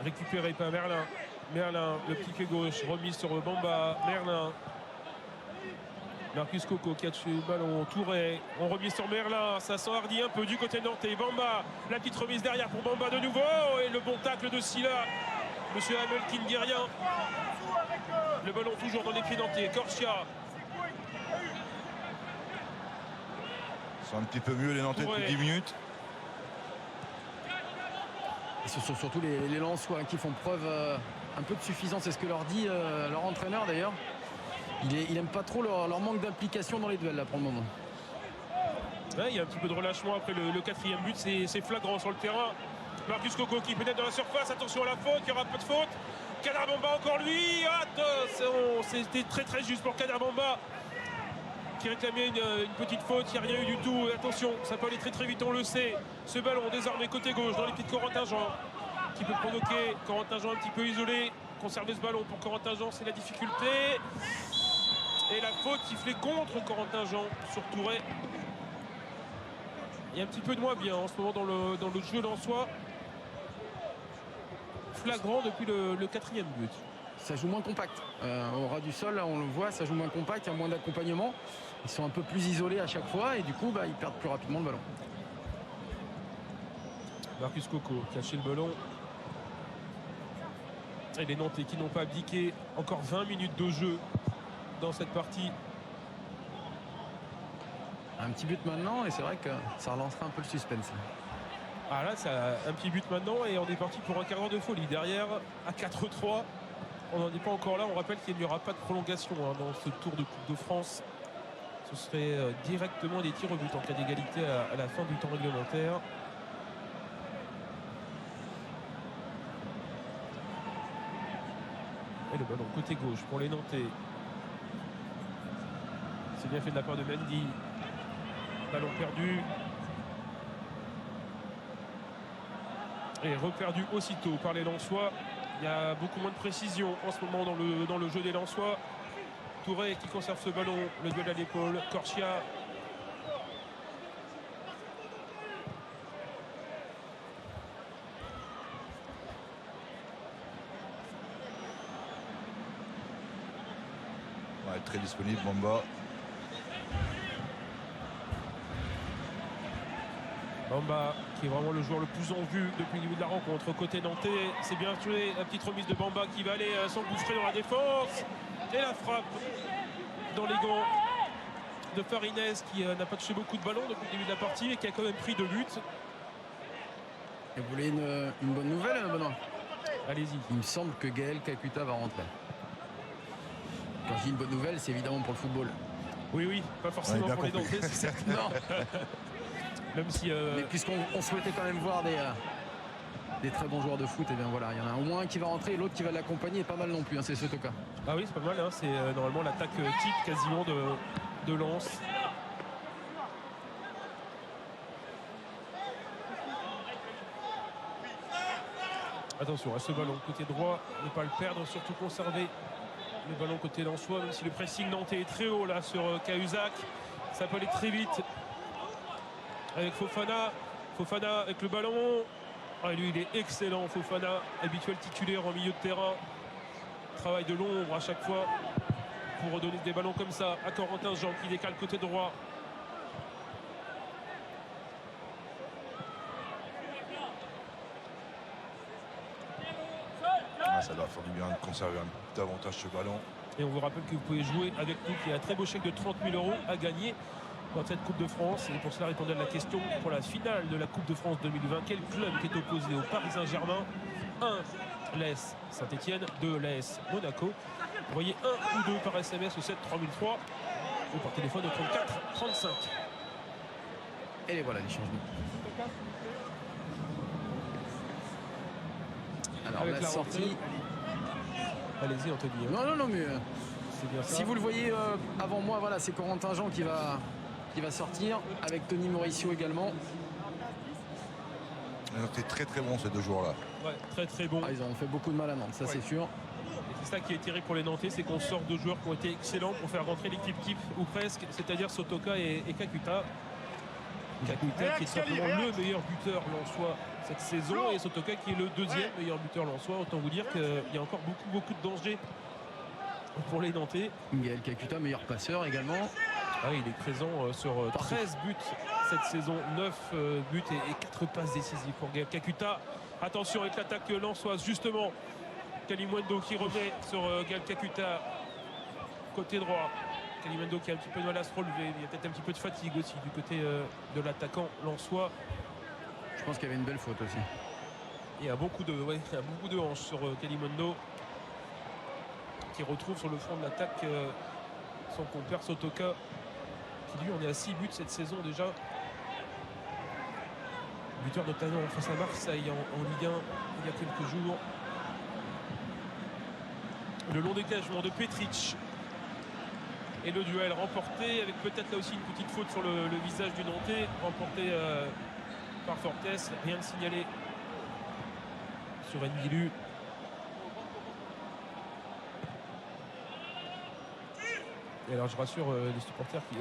Récupéré par Merlin. Merlin, le petit pied gauche, remise sur Bamba. Merlin. Marcus Coco qui a tué le ballon, Touré, on remise sur Merlin, ça s'enhardit un peu du côté nantais. Bamba, la petite remise derrière pour Bamba de nouveau, et le bon tacle de Silla. Monsieur Hamel qui ne dit rien. Le ballon toujours dans les pieds nantais, Corchia. Ils sont un petit peu mieux les Nantais depuis 10 minutes. Et ce sont surtout les Lensois qui font preuve un peu de suffisance, c'est ce que leur dit leur entraîneur d'ailleurs. Il n'aime pas trop leur manque d'implication dans les duels là pour le moment. Ouais, il y a un petit peu de relâchement après le 4e but, c'est flagrant sur le terrain. Marcus Coco qui pénètre dans la surface, attention à la faute, il n'y aura pas de faute. Kader Bamba encore lui, c'était très juste pour Kader Bamba qui réclamait une petite faute, il n'y a rien eu du tout. Attention, ça peut aller très vite, on le sait. Ce ballon désormais côté gauche dans les pieds de Corentin Jean qui peut provoquer Corentin Jean un petit peu isolé. Conserver ce ballon pour Corentin Jean, c'est la difficulté. Et la faute sifflée contre Corentin Jean sur Touré. Il y a un petit peu de moins bien en ce moment dans le jeu lensois. Flagrant depuis le 4e but. ça joue moins compact. Au ras du sol, là, on le voit, ça joue moins compact, il y a moins d'accompagnement. Ils sont un peu plus isolés à chaque fois et du coup, ils perdent plus rapidement le ballon. Marcus Coco qui a lâché le ballon. Et les Nantais qui n'ont pas abdiqué. Encore 20 minutes de jeu dans cette partie. Un petit but maintenant et c'est vrai que ça relancera un peu le suspense. Ah là, ça un petit but maintenant et on est parti pour un quart d'heure de folie. Derrière, à 4-3, on n'en est pas encore là. On rappelle qu'il n'y aura pas de prolongation dans ce tour de Coupe de France. Ce serait directement des tirs au but en cas d'égalité à la fin du temps réglementaire. Et le ballon côté gauche pour les Nantais. C'est bien fait de la part de Mendy. Ballon perdu. Et reperdu aussitôt par les Lensois. Il y a beaucoup moins de précision en ce moment dans le jeu des Lensois. Touré qui conserve ce ballon. Le duel à l'épaule. Corchia. Ouais, très disponible, Bamba. Bamba qui est vraiment le joueur le plus en vue depuis le début de la rencontre. Côté nantais, c'est bien joué. La petite remise de Bamba qui va aller s'engouffrer dans la défense. Et la frappe dans les gants de Farinez qui n'a pas touché beaucoup de ballons depuis le début de la partie et qui a quand même pris 2 buts. Et vous voulez une bonne nouvelle, Benoît? Allez-y. Il me semble que Gaël Kakuta va rentrer. Quand je dis une bonne nouvelle, c'est évidemment pour le football. Oui, pas forcément pour les Nantais, c'est certain. Non. Même si. Mais puisqu'on souhaitait quand même voir des très bons joueurs de foot, et bien voilà, il y en a au moins un qui va rentrer et l'autre qui va l'accompagner, pas mal non plus, c'est Sotoka. Ah oui, c'est pas mal, c'est normalement l'attaque type quasiment de Lens. Attention à ce ballon côté droit, ne pas le perdre, surtout conserver le ballon côté lensois, même si le pressing nantais est très haut là sur Cahuzac. Ça peut aller très vite avec Fofana. Fofana avec le ballon. Ah, lui il est excellent, Fofana, habituel titulaire en milieu de terrain. Travail de l'ombre à chaque fois pour redonner des ballons comme ça à Corentin Jean qui décale côté droit. Ça doit faire du bien de conserver un petit avantage ce ballon. Et on vous rappelle que vous pouvez jouer avec nous, qu'il y a un très beau chèque de 30 000 € à gagner dans cette Coupe de France. Et pour cela, répondez à la question pour la finale de la Coupe de France 2020. Quel club qui est opposé au Paris Saint-Germain? 1. l'AS Saint-Etienne, 2. l'AS Monaco. Envoyez 1 ou 2 par SMS au 7 3003 ou par téléphone au 34 35. Et voilà les changements. Alors Avec la sortie. rentrée. Allez-y Anthony. Non, mais C'est bien ça. si vous le voyez avant moi, voilà, c'est Corentin Jean qui va sortir, avec Tony Mauricio également. C'est très très bon ces deux joueurs-là. Ouais, très très bon. Ah, ils ont fait beaucoup de mal à Nantes, ça c'est sûr. Et c'est ça qui est terrible pour les Nantais, c'est qu'on sort de joueurs qui ont été excellents pour faire rentrer l'équipe type, ou presque, c'est-à-dire Sotoka et Kakuta. Kakuta qui est simplement le meilleur buteur lensois cette saison et Sotoka qui est le deuxième meilleur buteur lensois. Autant vous dire qu'il y a encore beaucoup de danger pour les Nantais. Gaël Kakuta, meilleur passeur également. Ah, il est présent sur 13 buts cette saison, 9 buts et 4 passes décisives pour Gaël Kakuta. Attention avec l'attaque lensoise justement. Kalimundo qui remet sur Gaël Kakuta côté droit. Kalimundo qui a un petit peu de mal à se relever. Il y a peut-être un petit peu de fatigue aussi du côté de l'attaquant lensois. Je pense qu'il y avait une belle faute aussi. Il y a beaucoup de hanches sur Kalimundo qui retrouve sur le front de l'attaque son compère Sotoka qui lui en est à 6 buts cette saison déjà. Buteur notamment face à Marseille en Ligue 1 il y a quelques jours. Le long dégagement de Petric et le duel remporté avec peut-être là aussi une petite faute sur le visage du Nantais, remporté par Fortes, rien de signalé sur Ndilu. Et alors je rassure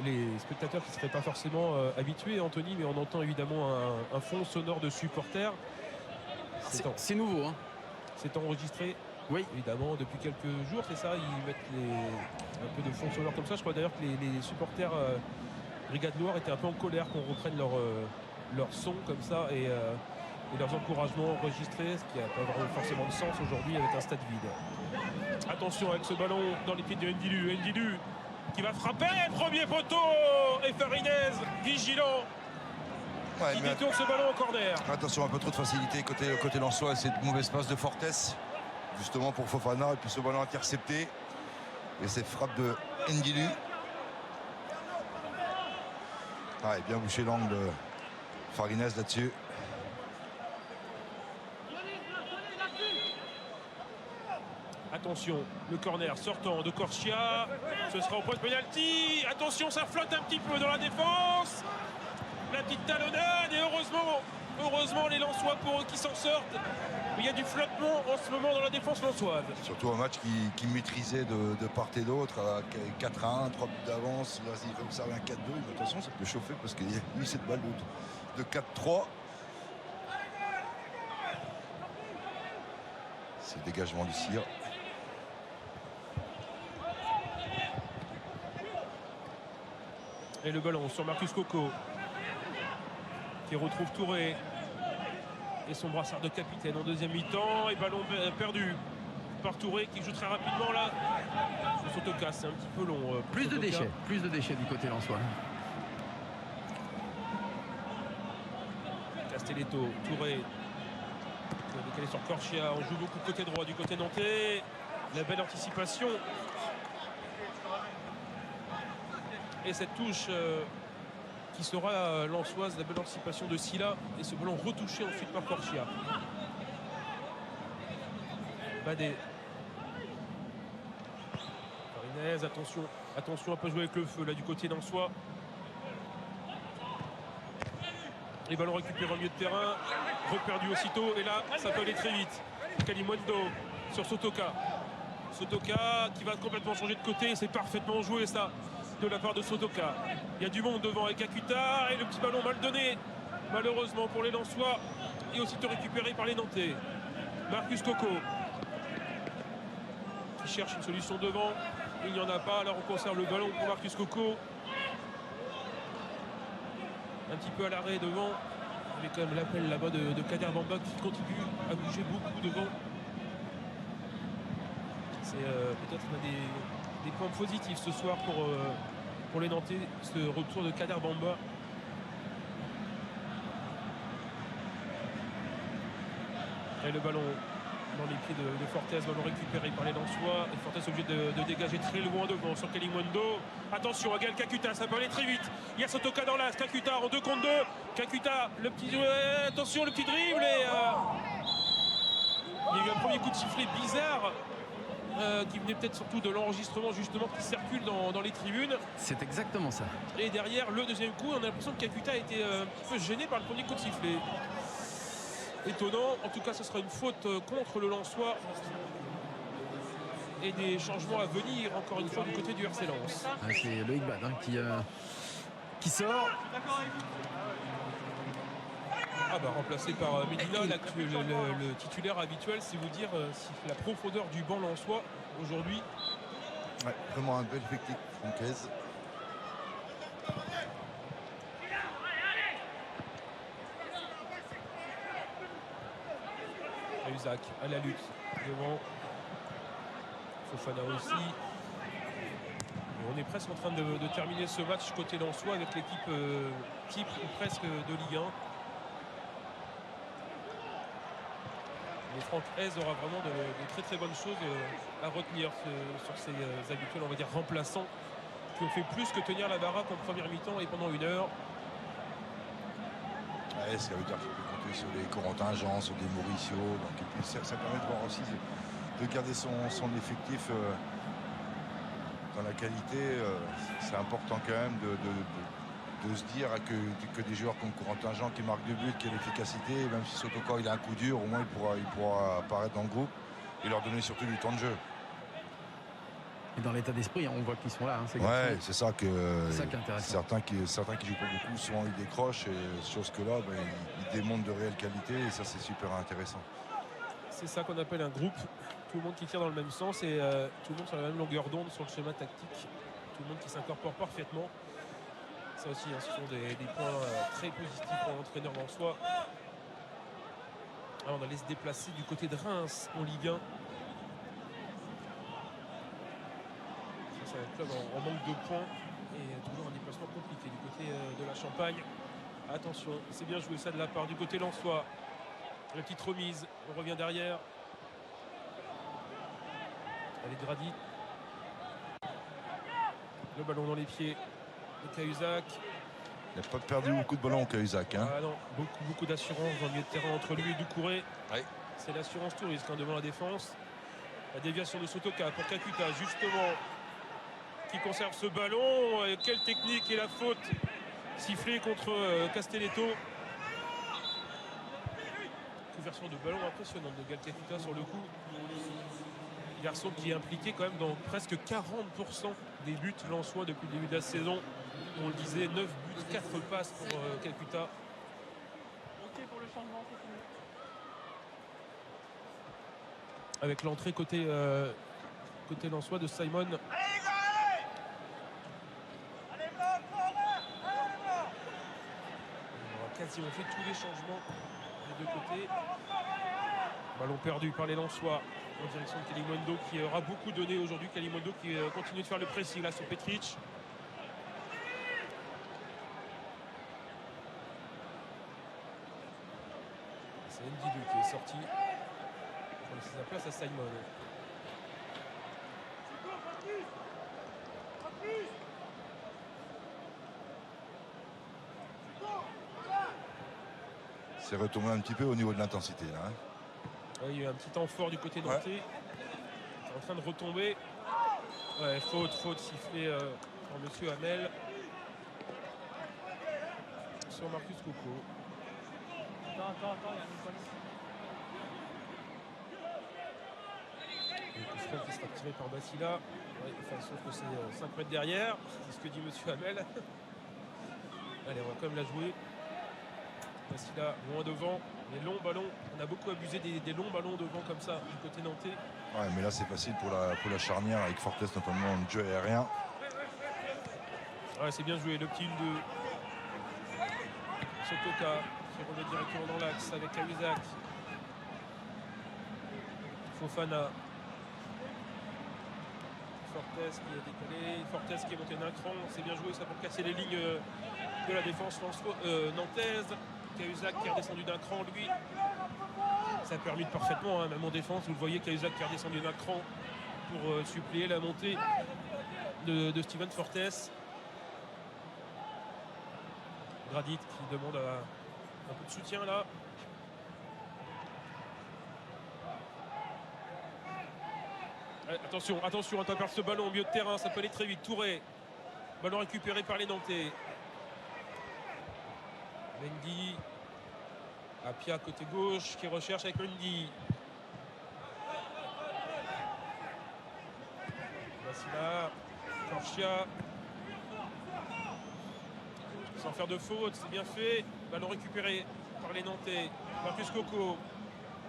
les spectateurs qui ne seraient pas forcément habitués, Anthony, mais on entend évidemment un fond sonore de supporters. C'est nouveau, hein. C'est enregistré Oui. Évidemment, depuis quelques jours, c'est ça, ils mettent un peu de fond sonore comme ça. Je crois d'ailleurs que les supporters Brigade Loire étaient un peu en colère qu'on reprenne leur son comme ça et leurs encouragements enregistrés, ce qui n'a pas forcément de sens aujourd'hui avec un stade vide. Attention avec ce ballon dans les pieds de Ndilu. Ndilu qui va frapper, premier poteau, et Farinez vigilant. Ouais, Il mais détourne ce ballon en corner. attention, un peu trop de facilité côté Lensois, c'est de mauvaise passe de Fortes justement pour Fofana, et puis ce ballon intercepté et cette frappe de Ndilu. Ouais, bien bouché l'angle de Farinez là-dessus. Attention, le corner sortant de Corchia. Ce sera au point de penalty. Attention, ça flotte un petit peu dans la défense. La petite talonnade et heureusement les Lensois pour eux qui s'en sortent. Il y a du flottement en ce moment dans la défense lensoise. Surtout un match qui maîtrisait de part et d'autre, à 4-1, 3 buts d'avance. Là, il va observer un 4-2. Mais attention, ça peut chauffer parce qu'il y a eu cette balle de 4-3. C'est le dégagement du Cire. Et le ballon sur Marcus Coco qui retrouve Touré et son brassard de capitaine en deuxième mi-temps. Et ballon perdu par Touré qui joue très rapidement là. Ce Sotoka, c'est un petit peu long. Plus de déchets du côté lensois. Castelletto, Touré qui va décaler sur Corchia. On joue beaucoup côté droit du côté nantais. La belle anticipation. Et cette touche qui sera lensoise, la belle anticipation de Silla. Et ce ballon retouché ensuite par Corchia. Badé. Farinez, attention à pas jouer avec le feu là du côté lensois. Les ballons récupérés au milieu de terrain, reperdu aussitôt, et là ça peut aller très vite. Kalimundo sur Sotoka. Sotoka qui va complètement changer de côté, c'est parfaitement joué ça de la part de Sotoka. Il y a du monde devant avec Kakuta et le petit ballon mal donné malheureusement pour les Lensois et aussitôt récupéré par les Nantais. Marcus Coco qui cherche une solution devant, il n'y en a pas, alors on conserve le ballon pour Marcus Coco. Un petit peu à l'arrêt devant, avec quand même l'appel là-bas de Kader Bamba qui continue à bouger beaucoup devant. C'est peut-être un des points positifs ce soir pour les Nantais, ce retour de Kader Bamba. Et le ballon dans les pieds de Fortes, ballon récupéré par les Lensois. Et Fortes obligé de dégager très loin devant sur Kalimundo. Attention à Gaël Kakuta, ça peut aller très vite. Il y a Sotoka dans l'as, Kakuta en 2 contre 2. Kakuta, le petit attention, le petit dribble et il y a eu un premier coup de sifflet bizarre qui venait peut-être surtout de l'enregistrement justement qui circule dans les tribunes. C'est exactement ça. Et derrière le deuxième coup, on a l'impression que Kakuta a été un petit peu gêné par le premier coup de sifflet. Étonnant, en tout cas ce sera une faute contre le Lensois et des changements à venir encore une fois du côté du RC Lens. Ah, c'est Loïc Bad qui sort. Ah bah remplacé par Medina, le titulaire habituel, c'est vous dire la profondeur du banc lensois aujourd'hui. Ouais, vraiment un bel effectif francaise. Isaac à la lutte devant Fofana aussi. Et on est presque en train de terminer ce match côté lensois avec l'équipe type ou presque de Ligue 1. Et Franck Hez aura vraiment de très très bonnes choses à retenir sur ses habituels, on va dire, remplaçants qui ont fait plus que tenir la baraque en première mi-temps et pendant 1 heure. Ouais, ça veut dire qu'il peut compter sur les Corentin Jean, sur des Mauricio. Donc, et puis ça permet de voir aussi de garder son effectif dans la qualité. C'est important quand même de se dire que des joueurs comme Corentin Jean qui marquent 2 buts, qui a l'efficacité, même si Sotoka il a un coup dur, au moins il pourra apparaître dans le groupe et leur donner surtout du temps de jeu. Et dans l'état d'esprit, on voit qu'ils sont là. Hein, ouais, c'est ça qui est intéressant. certains qui jouent pas beaucoup, souvent ils décrochent, et chose que là, ils démontrent de réelle qualité et ça c'est super intéressant. C'est ça qu'on appelle un groupe. Tout le monde qui tire dans le même sens et tout le monde sur la même longueur d'onde sur le schéma tactique. Tout le monde qui s'incorpore parfaitement. Ça aussi, hein, ce sont des points très positifs pour l'entraîneur Lensois. Alors, on allait se déplacer du côté de Reims en Ligue 1. C'est un club en manque de points et toujours un déplacement compliqué du côté de la Champagne. Attention, c'est bien joué ça de la part du côté lensois. La petite remise, on revient derrière. Allez, Gradit. Le ballon dans les pieds de Cahuzac. Il n'a pas perdu beaucoup de ballons au Cahuzac. Hein. Ah non, beaucoup d'assurance dans le milieu de terrain entre lui et Doucouré. Ouais. C'est l'assurance tout risque devant la défense. La déviation de Sotoka pour Kakuta, justement, qui conserve ce ballon. Et quelle technique et la faute sifflée contre Castelletto. Conversion de ballon impressionnante de Gal Kakuta sur le coup. Garçon qui est impliqué quand même dans presque 40% des buts lensois depuis le début de la saison. On le disait, 9 buts, 4 passes pour Kakuta. Avec l'entrée côté lensois de Simon. On aura quasiment fait tous les changements des deux côtés. Ballon perdu par les lensois en direction de Kalimondo qui aura beaucoup donné aujourd'hui. Kalimondo qui continue de faire le pressing là sur Petric. C'est Ndidou qui est sorti pour laisser sa place à Simon. C'est retombé un petit peu au niveau de l'intensité là. Hein. Ouais, il y a eu un petit temps fort du côté nantais. C'est en train de retomber. Ouais, faute sifflée par monsieur Hamel sur Marcus Coco. Attends, il y a un coup franc qui sera tiré par Bassila. Ouais, enfin, sauf que c'est 5 mètres derrière. C'est ce que dit monsieur Hamel. Allez, on va quand même la jouer. Bassila loin devant. Les longs ballons, on a beaucoup abusé des longs ballons devant comme ça du côté nantais. Ouais, mais là c'est facile pour la charnière avec Fortes notamment en jeu aérien. Ouais, c'est bien joué, le petit 1-2. Sotoka qui remet directement dans l'axe avec Cahuzac. Fofana. Fortes qui a décollé, Fortes qui est monté d'un cran. C'est bien joué ça pour casser les lignes de la défense nantaise. Cahuzac qui est redescendu d'un cran, lui. Ça a permis parfaitement, hein, même en défense. Vous le voyez, Cahuzac qui est redescendu d'un cran pour suppléer la montée de Steven Fortes. Gradit qui demande un peu de soutien là. Attention, on va perdre ce ballon au milieu de terrain, ça peut aller très vite. Touré, ballon récupéré par les Nantais. Mendy, Apia côté gauche qui recherche avec Mendy. Bassila, Corchia. Sans faire de faute, c'est bien fait. Ballon récupéré par les Nantais. Marcus Coco.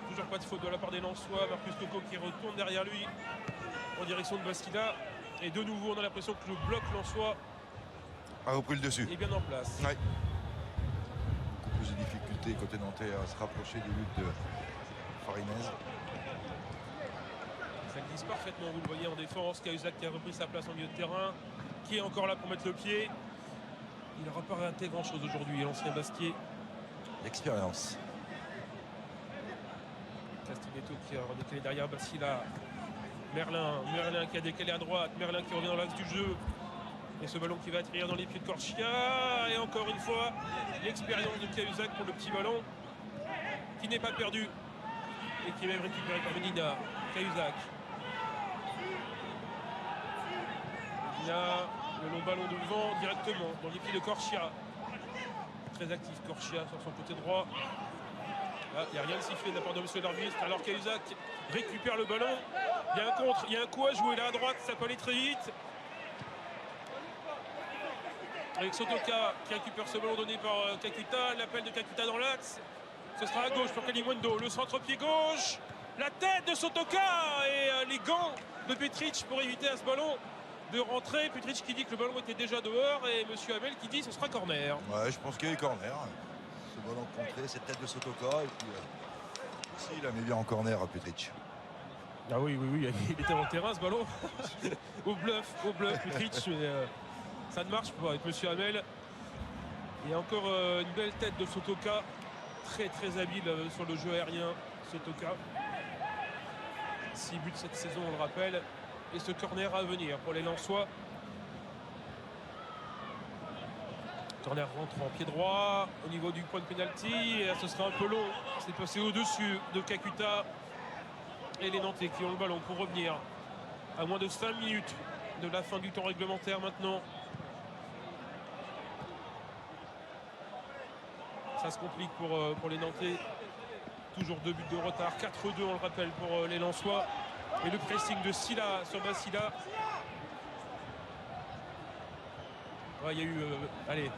Toujours pas de faute de la part des Lensois. Marcus Coco qui retourne derrière lui en direction de Bassila. Et de nouveau, on a l'impression que le bloc lensois a repris le dessus. Est bien en place. Ouais. Beaucoup plus de difficultés côté nantais à se rapprocher des buts de Farinez. Ça glisse parfaitement, vous le voyez en défense. Cahuzac qui a repris sa place en milieu de terrain, qui est encore là pour mettre le pied. Il n'aura pas raté grand chose aujourd'hui, l'ancien Bastier. L'expérience. Castelletto qui a redécalé derrière Bassila. Merlin qui a décalé à droite. Merlin qui revient dans l'axe du jeu. Et ce ballon qui va atterrir dans les pieds de Corchia. Et encore une fois, l'expérience de Cahuzac pour le petit ballon qui n'est pas perdu. Et qui est même récupéré par Medina. Cahuzac. Medina, le long ballon devant directement dans les pieds de Corchia. Très actif Corchia sur son côté droit. Là, il n'y a rien de sifflé de la part de monsieur l'arbitre. Alors Cahuzac récupère le ballon. Il y a un contre, il y a un coup à jouer là à droite, ça peut aller très vite. Avec Sotoka qui récupère ce ballon donné par Kakuta. L'appel de Kakuta dans l'axe. Ce sera à gauche pour Kalimondo. Le centre-pied gauche. La tête de Sotoka et les gants de Petric pour éviter à ce ballon de rentrer. Petric qui dit que le ballon était déjà dehors et monsieur Hamel qui dit que ce sera corner. Ouais, je pense qu'il y a eu corner. Ce ballon contré, cette tête de Sotoka. Et puis, si, il la met bien en corner à Petric. Ah oui, il était en terrain ce ballon. au bluff, Petric. Mais, ça ne marche pas avec monsieur Hamel. Et encore une belle tête de Sotoka. Très très habile sur le jeu aérien, Sotoka. 6 buts cette saison, on le rappelle. Et ce corner à venir pour les Lensois. Corner rentre en pied droit au niveau du point de pénalty. Et ce sera un peu long. C'est passé au-dessus de Kakuta. Et les Nantais qui ont le ballon pour revenir à moins de 5 minutes de la fin du temps réglementaire maintenant. Ça se complique pour les Nantais. Toujours 2 buts de retard. 4-2, on le rappelle, pour les Lensois. Et le pressing de Silla sur Basila. Ouais, il y a eu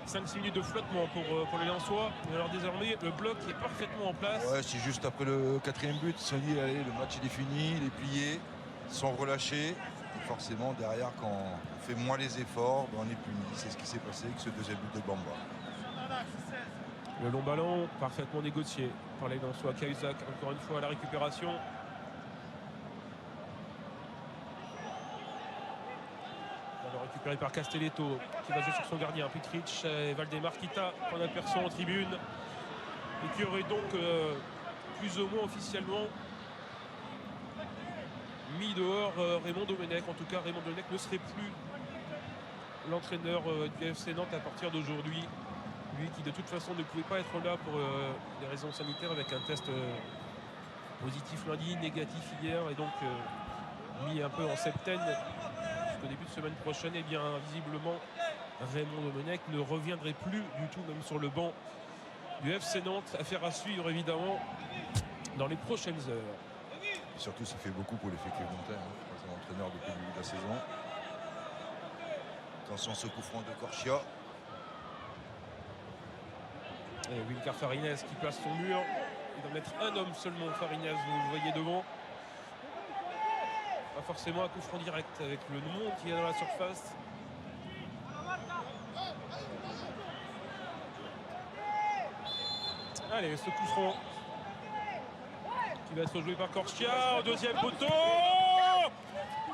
5-6 minutes de flottement pour les Lensois. Et alors désormais, le bloc est parfaitement en place. Ouais, c'est juste après le 4e but. Ils se sont dit, allez, le match il est fini, il est plié, sans relâcher. Et forcément, derrière, quand on fait moins les efforts, ben, on est puni. C'est ce qui s'est passé avec ce 2e but de Bamba. Le long ballon, parfaitement négocié par les Lensois. Cahuzac, encore une fois, à la récupération. Alors récupéré par Castelletto, qui va jouer sur son gardien. Petric et Valdemar Kita, qu'on aperçoit en tribune. Et qui aurait donc, plus ou moins officiellement, mis dehors Raymond Domenech. En tout cas, Raymond Domenech ne serait plus l'entraîneur du FC Nantes à partir d'aujourd'hui. Lui qui de toute façon ne pouvait pas être là pour des raisons sanitaires avec un test positif lundi, négatif hier et donc mis un peu en septaine jusqu'au début de semaine prochaine. Et bien visiblement Raymond Domenech ne reviendrait plus du tout même sur le banc du FC Nantes. Affaire à suivre évidemment dans les prochaines heures. Et surtout ça fait beaucoup pour l'effectif nantais, troisième entraîneur depuis le début de la saison. Attention ce coup franc de Corchia. Et Wilcar Farinez qui place son mur. Il doit mettre un homme seulement, Farinez, vous le voyez devant. Pas forcément un coup franc direct avec le monde qui est dans la surface. Allez, ce coup franc qui va être joué par Corchia au 2e poteau.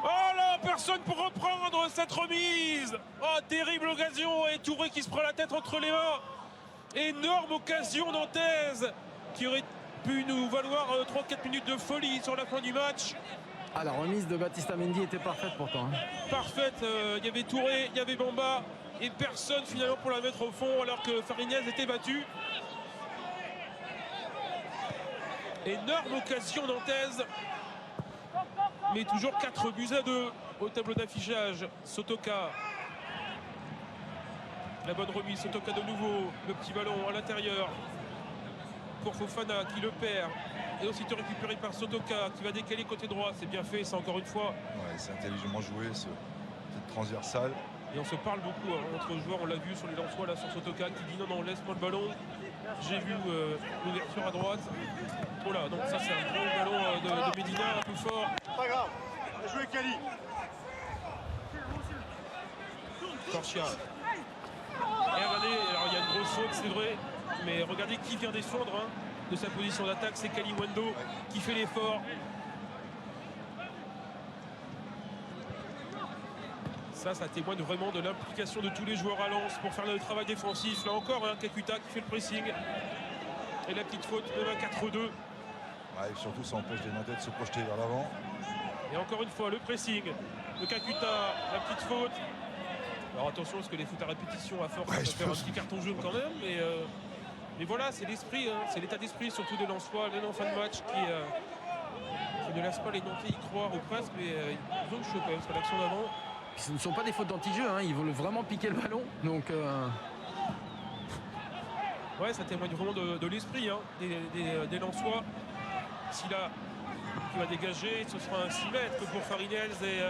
Oh là, personne pour reprendre cette remise. Oh, terrible occasion et Touré qui se prend la tête entre les mains. Énorme occasion nantaise qui aurait pu nous valoir 3-4 minutes de folie sur la fin du match. Ah, la remise de Baptiste Mendy était parfaite pourtant. Parfaite, il y avait Touré, il y avait Bamba et personne finalement pour la mettre au fond alors que Farinez était battu. Énorme occasion nantaise. Mais toujours 4-2 au tableau d'affichage. Sotoka. La bonne remise, Sotoka de nouveau, le petit ballon à l'intérieur pour Fofana qui le perd. Et aussitôt récupéré par Sotoka qui va décaler côté droit. C'est bien fait, c'est encore une fois. Ouais, c'est intelligemment joué, cette transversale. Et on se parle beaucoup entre joueurs, on l'a vu sur les Lensois là sur Sotoka qui dit non, laisse-moi le ballon. J'ai vu l'ouverture à droite. Voilà, donc ça c'est un gros ballon de Medina, un peu fort. Pas grave, on a joué Kali. Corchia. Et regardez, alors il y a une grosse faute, c'est vrai, mais regardez qui vient défendre de sa position d'attaque, c'est Kaliwendo qui fait l'effort. Ça témoigne vraiment de l'implication de tous les joueurs à Lens pour faire le travail défensif. Là encore, Kakuta qui fait le pressing. Et la petite faute, même un 4-2. Ouais, et surtout, ça empêche les Nantais de se projeter vers l'avant. Et encore une fois, le pressing de Kakuta, la petite faute. Alors attention, parce que les foot à répétition, à force, ça va faire un petit carton jaune quand même. Mais voilà, c'est l'esprit, c'est l'état d'esprit surtout des Lensois, les en fin de match qui ne laissent pas les Nantais y croire ou presque, mais ils ont le chaud quand même sur l'action d'avant. Ce ne sont pas des fautes d'anti-jeu, ils veulent vraiment piquer le ballon. Donc, ouais, ça témoigne vraiment de l'esprit des Lensois. Silla qui va dégager, ce sera un 6 mètres pour Farinez et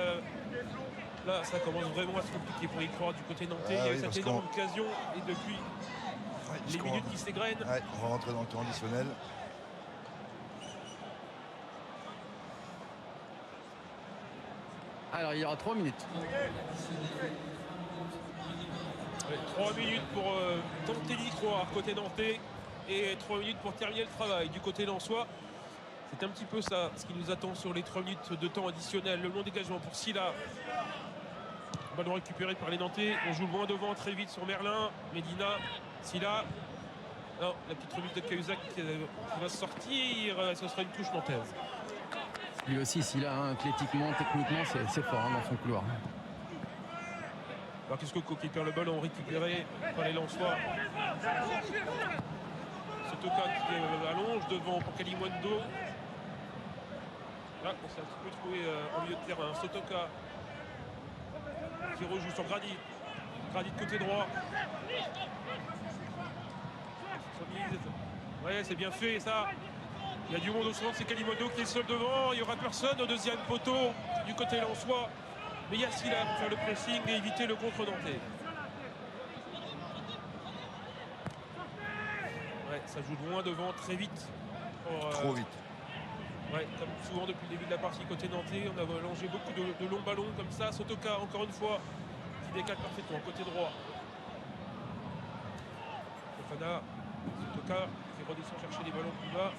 là ça commence vraiment à se compliquer pour y croire du côté nantais. Il y a eu cette énorme occasion et depuis les minutes qui s'égrènent. Ouais, on va rentrer dans le temps additionnel. Alors il y aura 3 minutes. Ouais, 3 minutes pour tenter d'y croire côté nantais et 3 minutes pour terminer le travail du côté lensois. C'est un petit peu ça ce qui nous attend sur les 3 minutes de temps additionnel. Le long dégagement pour Sylla. Ballon récupéré par les Nantais. On joue loin devant très vite sur Merlin. Medina, Sylla. Non, la petite remise de Cahuzac qui va sortir. Ce sera une touche nantaise. Lui aussi, Sylla, hein, athlétiquement, techniquement, c'est fort hein, dans son couloir. Alors qu'est-ce que qui perd le ballon récupéré par les Lensois. Sotoka qui allonge devant pour Kalimundo. Là, on s'est un petit peu trouvé en milieu de terrain. Sotoka qui rejoue sur Gradit. Gradit de côté droit. Ouais, c'est bien fait ça. Il y a du monde au centre, c'est Kalimundo qui est seul devant. Il n'y aura personne au deuxième poteau du côté lensois. Mais il y a Sylla pour faire le pressing et éviter le contre-nantais. Ouais, ça joue loin devant très vite. Trop vite. Ouais, comme souvent depuis le début de la partie côté nantais, on a lancé beaucoup de longs ballons comme ça. Sotoka, encore une fois, qui décale parfaitement côté droit. Fofana, Sotoka qui redescend chercher les ballons plus bas.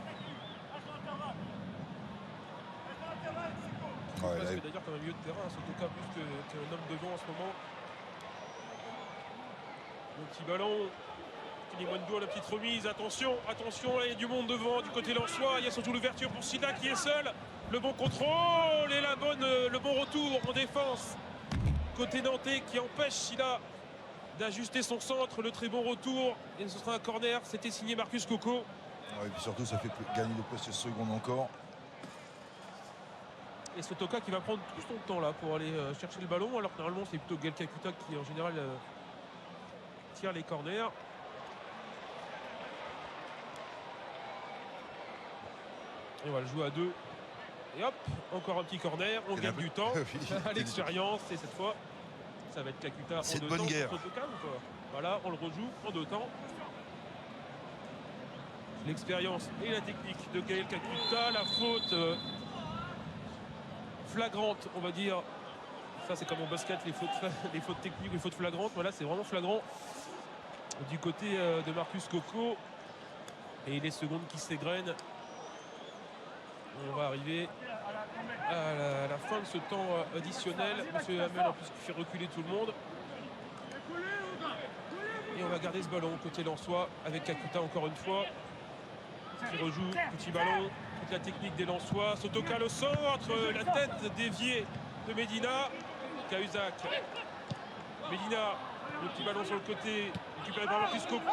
Ouais, Parce que d'ailleurs comme un milieu de terrain, Sotoka plus qu'un homme devant en ce moment. Le petit ballon. Kalimundo, la petite remise, attention, attention, là, il y a du monde devant du côté lensois, il y a surtout l'ouverture pour Sylla qui est seul, le bon contrôle et le bon retour en défense côté nantais qui empêche Sylla d'ajuster son centre, le très bon retour et ce sera un corner, c'était signé Marcus Coco. Ouais, et puis surtout ça fait gagner de presque secondes encore. Et Sotoka qui va prendre tout son temps là pour aller chercher le ballon alors que normalement c'est plutôt Gaël Kakuta qui en général tire les corners. Et on va le jouer à 2. Et hop, encore un petit corner. On gagne du temps à l'expérience. Et cette fois, ça va être Kakuta en 2 temps. C'est de bonne guerre. Voilà, on le rejoue en 2 temps. L'expérience et la technique de Gaël Kakuta. La faute flagrante, on va dire. Ça, c'est comme en basket, les fautes techniques, les fautes flagrantes. Voilà, c'est vraiment flagrant du côté de Marcus Coco. Et les secondes qui s'égrènent. On va arriver à la fin de ce temps additionnel. Monsieur Hamel en plus qui fait reculer tout le monde. Et on va garder ce ballon côté lensois avec Kakuta encore une fois. Qui rejoue, petit ballon, toute la technique des lensois. Sotoka le centre, la tête déviée de Medina. Cahuzac. Medina, le petit ballon sur le côté, récupéré par Marcus Coco.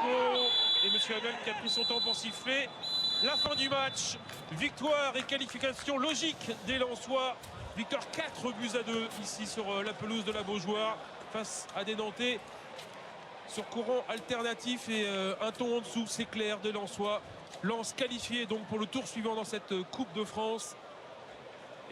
Et monsieur Hamel qui a pris son temps pour siffler. La fin du match, victoire et qualification logique des Lensois. Victoire 4-2 ici sur la pelouse de la Beaujoire face à des Nantais sur courant alternatif et un ton en dessous, c'est clair, des Lensois. Lens qualifié donc pour le tour suivant dans cette Coupe de France.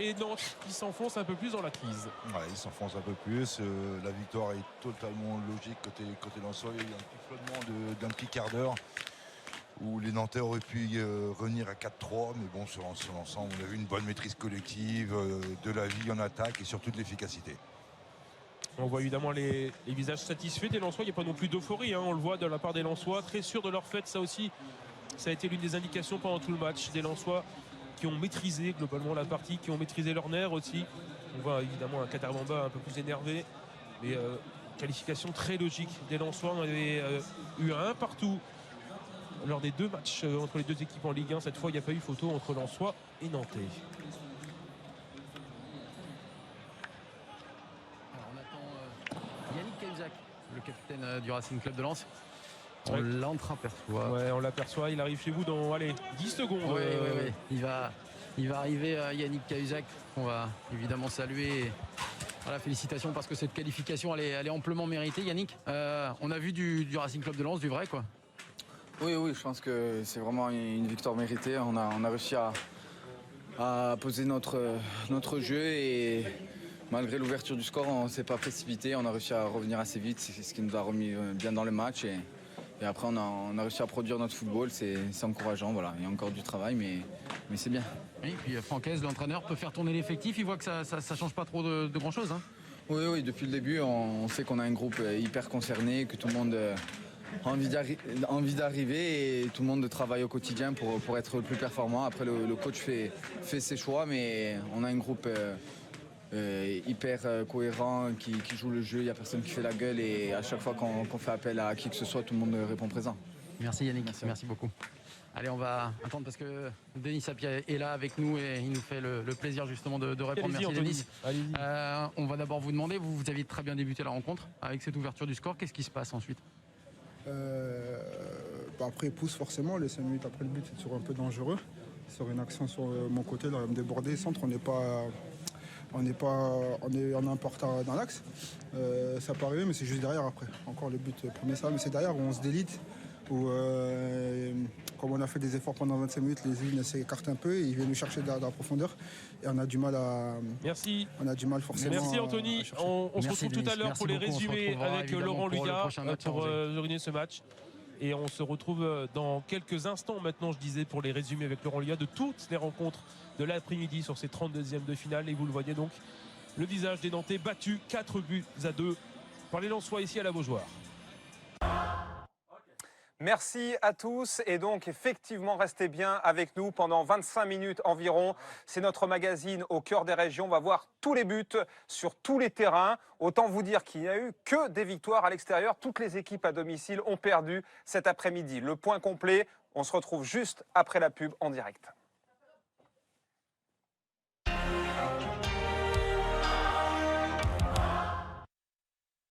Et Nantes qui s'enfonce un peu plus dans la crise. Ouais, il s'enfonce un peu plus. La victoire est totalement logique côté Lensois. Il y a eu un petit flottement d'un petit quart d'heure où les Nantais auraient pu revenir à 4-3, mais bon, sur l'ensemble, on a vu une bonne maîtrise collective, de la vie en attaque et surtout de l'efficacité. On voit évidemment les visages satisfaits des Lensois, il n'y a pas non plus d'euphorie, hein. On le voit de la part des Lensois, très sûrs de leur fête, ça aussi, ça a été l'une des indications pendant tout le match, des Lensois qui ont maîtrisé globalement la partie, qui ont maîtrisé leur nerf aussi. On voit évidemment un Katarabamba un peu plus énervé, mais qualification très logique des Lensois, on avait eu un partout lors des 2 matchs entre les 2 équipes en Ligue 1. Cette fois, il n'y a pas eu photo entre Lensois et Nantais. Alors on attend Yannick Cahuzac, le capitaine du Racing Club de Lens. On Ouais. l'entreaperçoit. Ouais, on l'aperçoit, il arrive chez vous dans 10 secondes. Oui. Il va arriver Yannick Cahuzac. On va évidemment saluer. Voilà, félicitations parce que cette qualification elle est amplement méritée. Yannick, on a vu du Racing Club de Lens, du vrai quoi. Oui, je pense que c'est vraiment une victoire méritée. On a réussi à poser notre jeu et malgré l'ouverture du score, on ne s'est pas précipité. On a réussi à revenir assez vite, c'est ce qui nous a remis bien dans le match. Et après, on a réussi à produire notre football. C'est encourageant. Voilà. Il y a encore du travail, mais c'est bien. Oui, puis Francaise, l'entraîneur, peut faire tourner l'effectif. Il voit que ça ne change pas trop de grand-chose. Hein. Oui, depuis le début, on sait qu'on a un groupe hyper concerné, que tout le monde a envie d'arriver et tout le monde travaille au quotidien pour être le plus performant. Après, le coach fait ses choix, mais on a un groupe hyper cohérent qui joue le jeu. Il n'y a personne qui fait la gueule et à chaque fois qu'on fait appel à qui que ce soit, tout le monde répond présent. Merci Yannick, merci beaucoup. Allez, on va attendre parce que Denis Sapia est là avec nous et il nous fait le plaisir justement de répondre. Merci Denis. On va d'abord vous demander, vous aviez très bien débuté la rencontre avec cette ouverture du score. Qu'est-ce qui se passe ensuite? Après, il pousse forcément. Les 5 minutes après le but, c'est toujours un peu dangereux. Sur une action sur mon côté, là, me déborder, centre, on est un peu en retard dans l'axe. Ça peut arriver, mais c'est juste derrière après. Encore le but premier ça, mais c'est derrière où on se délite. Où, comme on a fait des efforts pendant 25 minutes, les lignes s'écartent un peu et ils viennent nous chercher dans la profondeur. Et on a du mal à. Merci. On a du mal forcément. Merci Anthony. On se retrouve tout à l'heure pour les résumés avec Laurent Luya pour résumer ce match. Et on se retrouve dans quelques instants maintenant, je disais, pour les résumés avec Laurent Luya de toutes les rencontres de l'après-midi sur ces 32e de finale. Et vous le voyez donc, le visage des Nantais battu 4-2 par les Lensois ici à la Beaujoire. Merci à tous et donc effectivement restez bien avec nous pendant 25 minutes environ. C'est notre magazine au cœur des régions. On va voir tous les buts sur tous les terrains. Autant vous dire qu'il n'y a eu que des victoires à l'extérieur. Toutes les équipes à domicile ont perdu cet après-midi. Le point complet, on se retrouve juste après la pub en direct.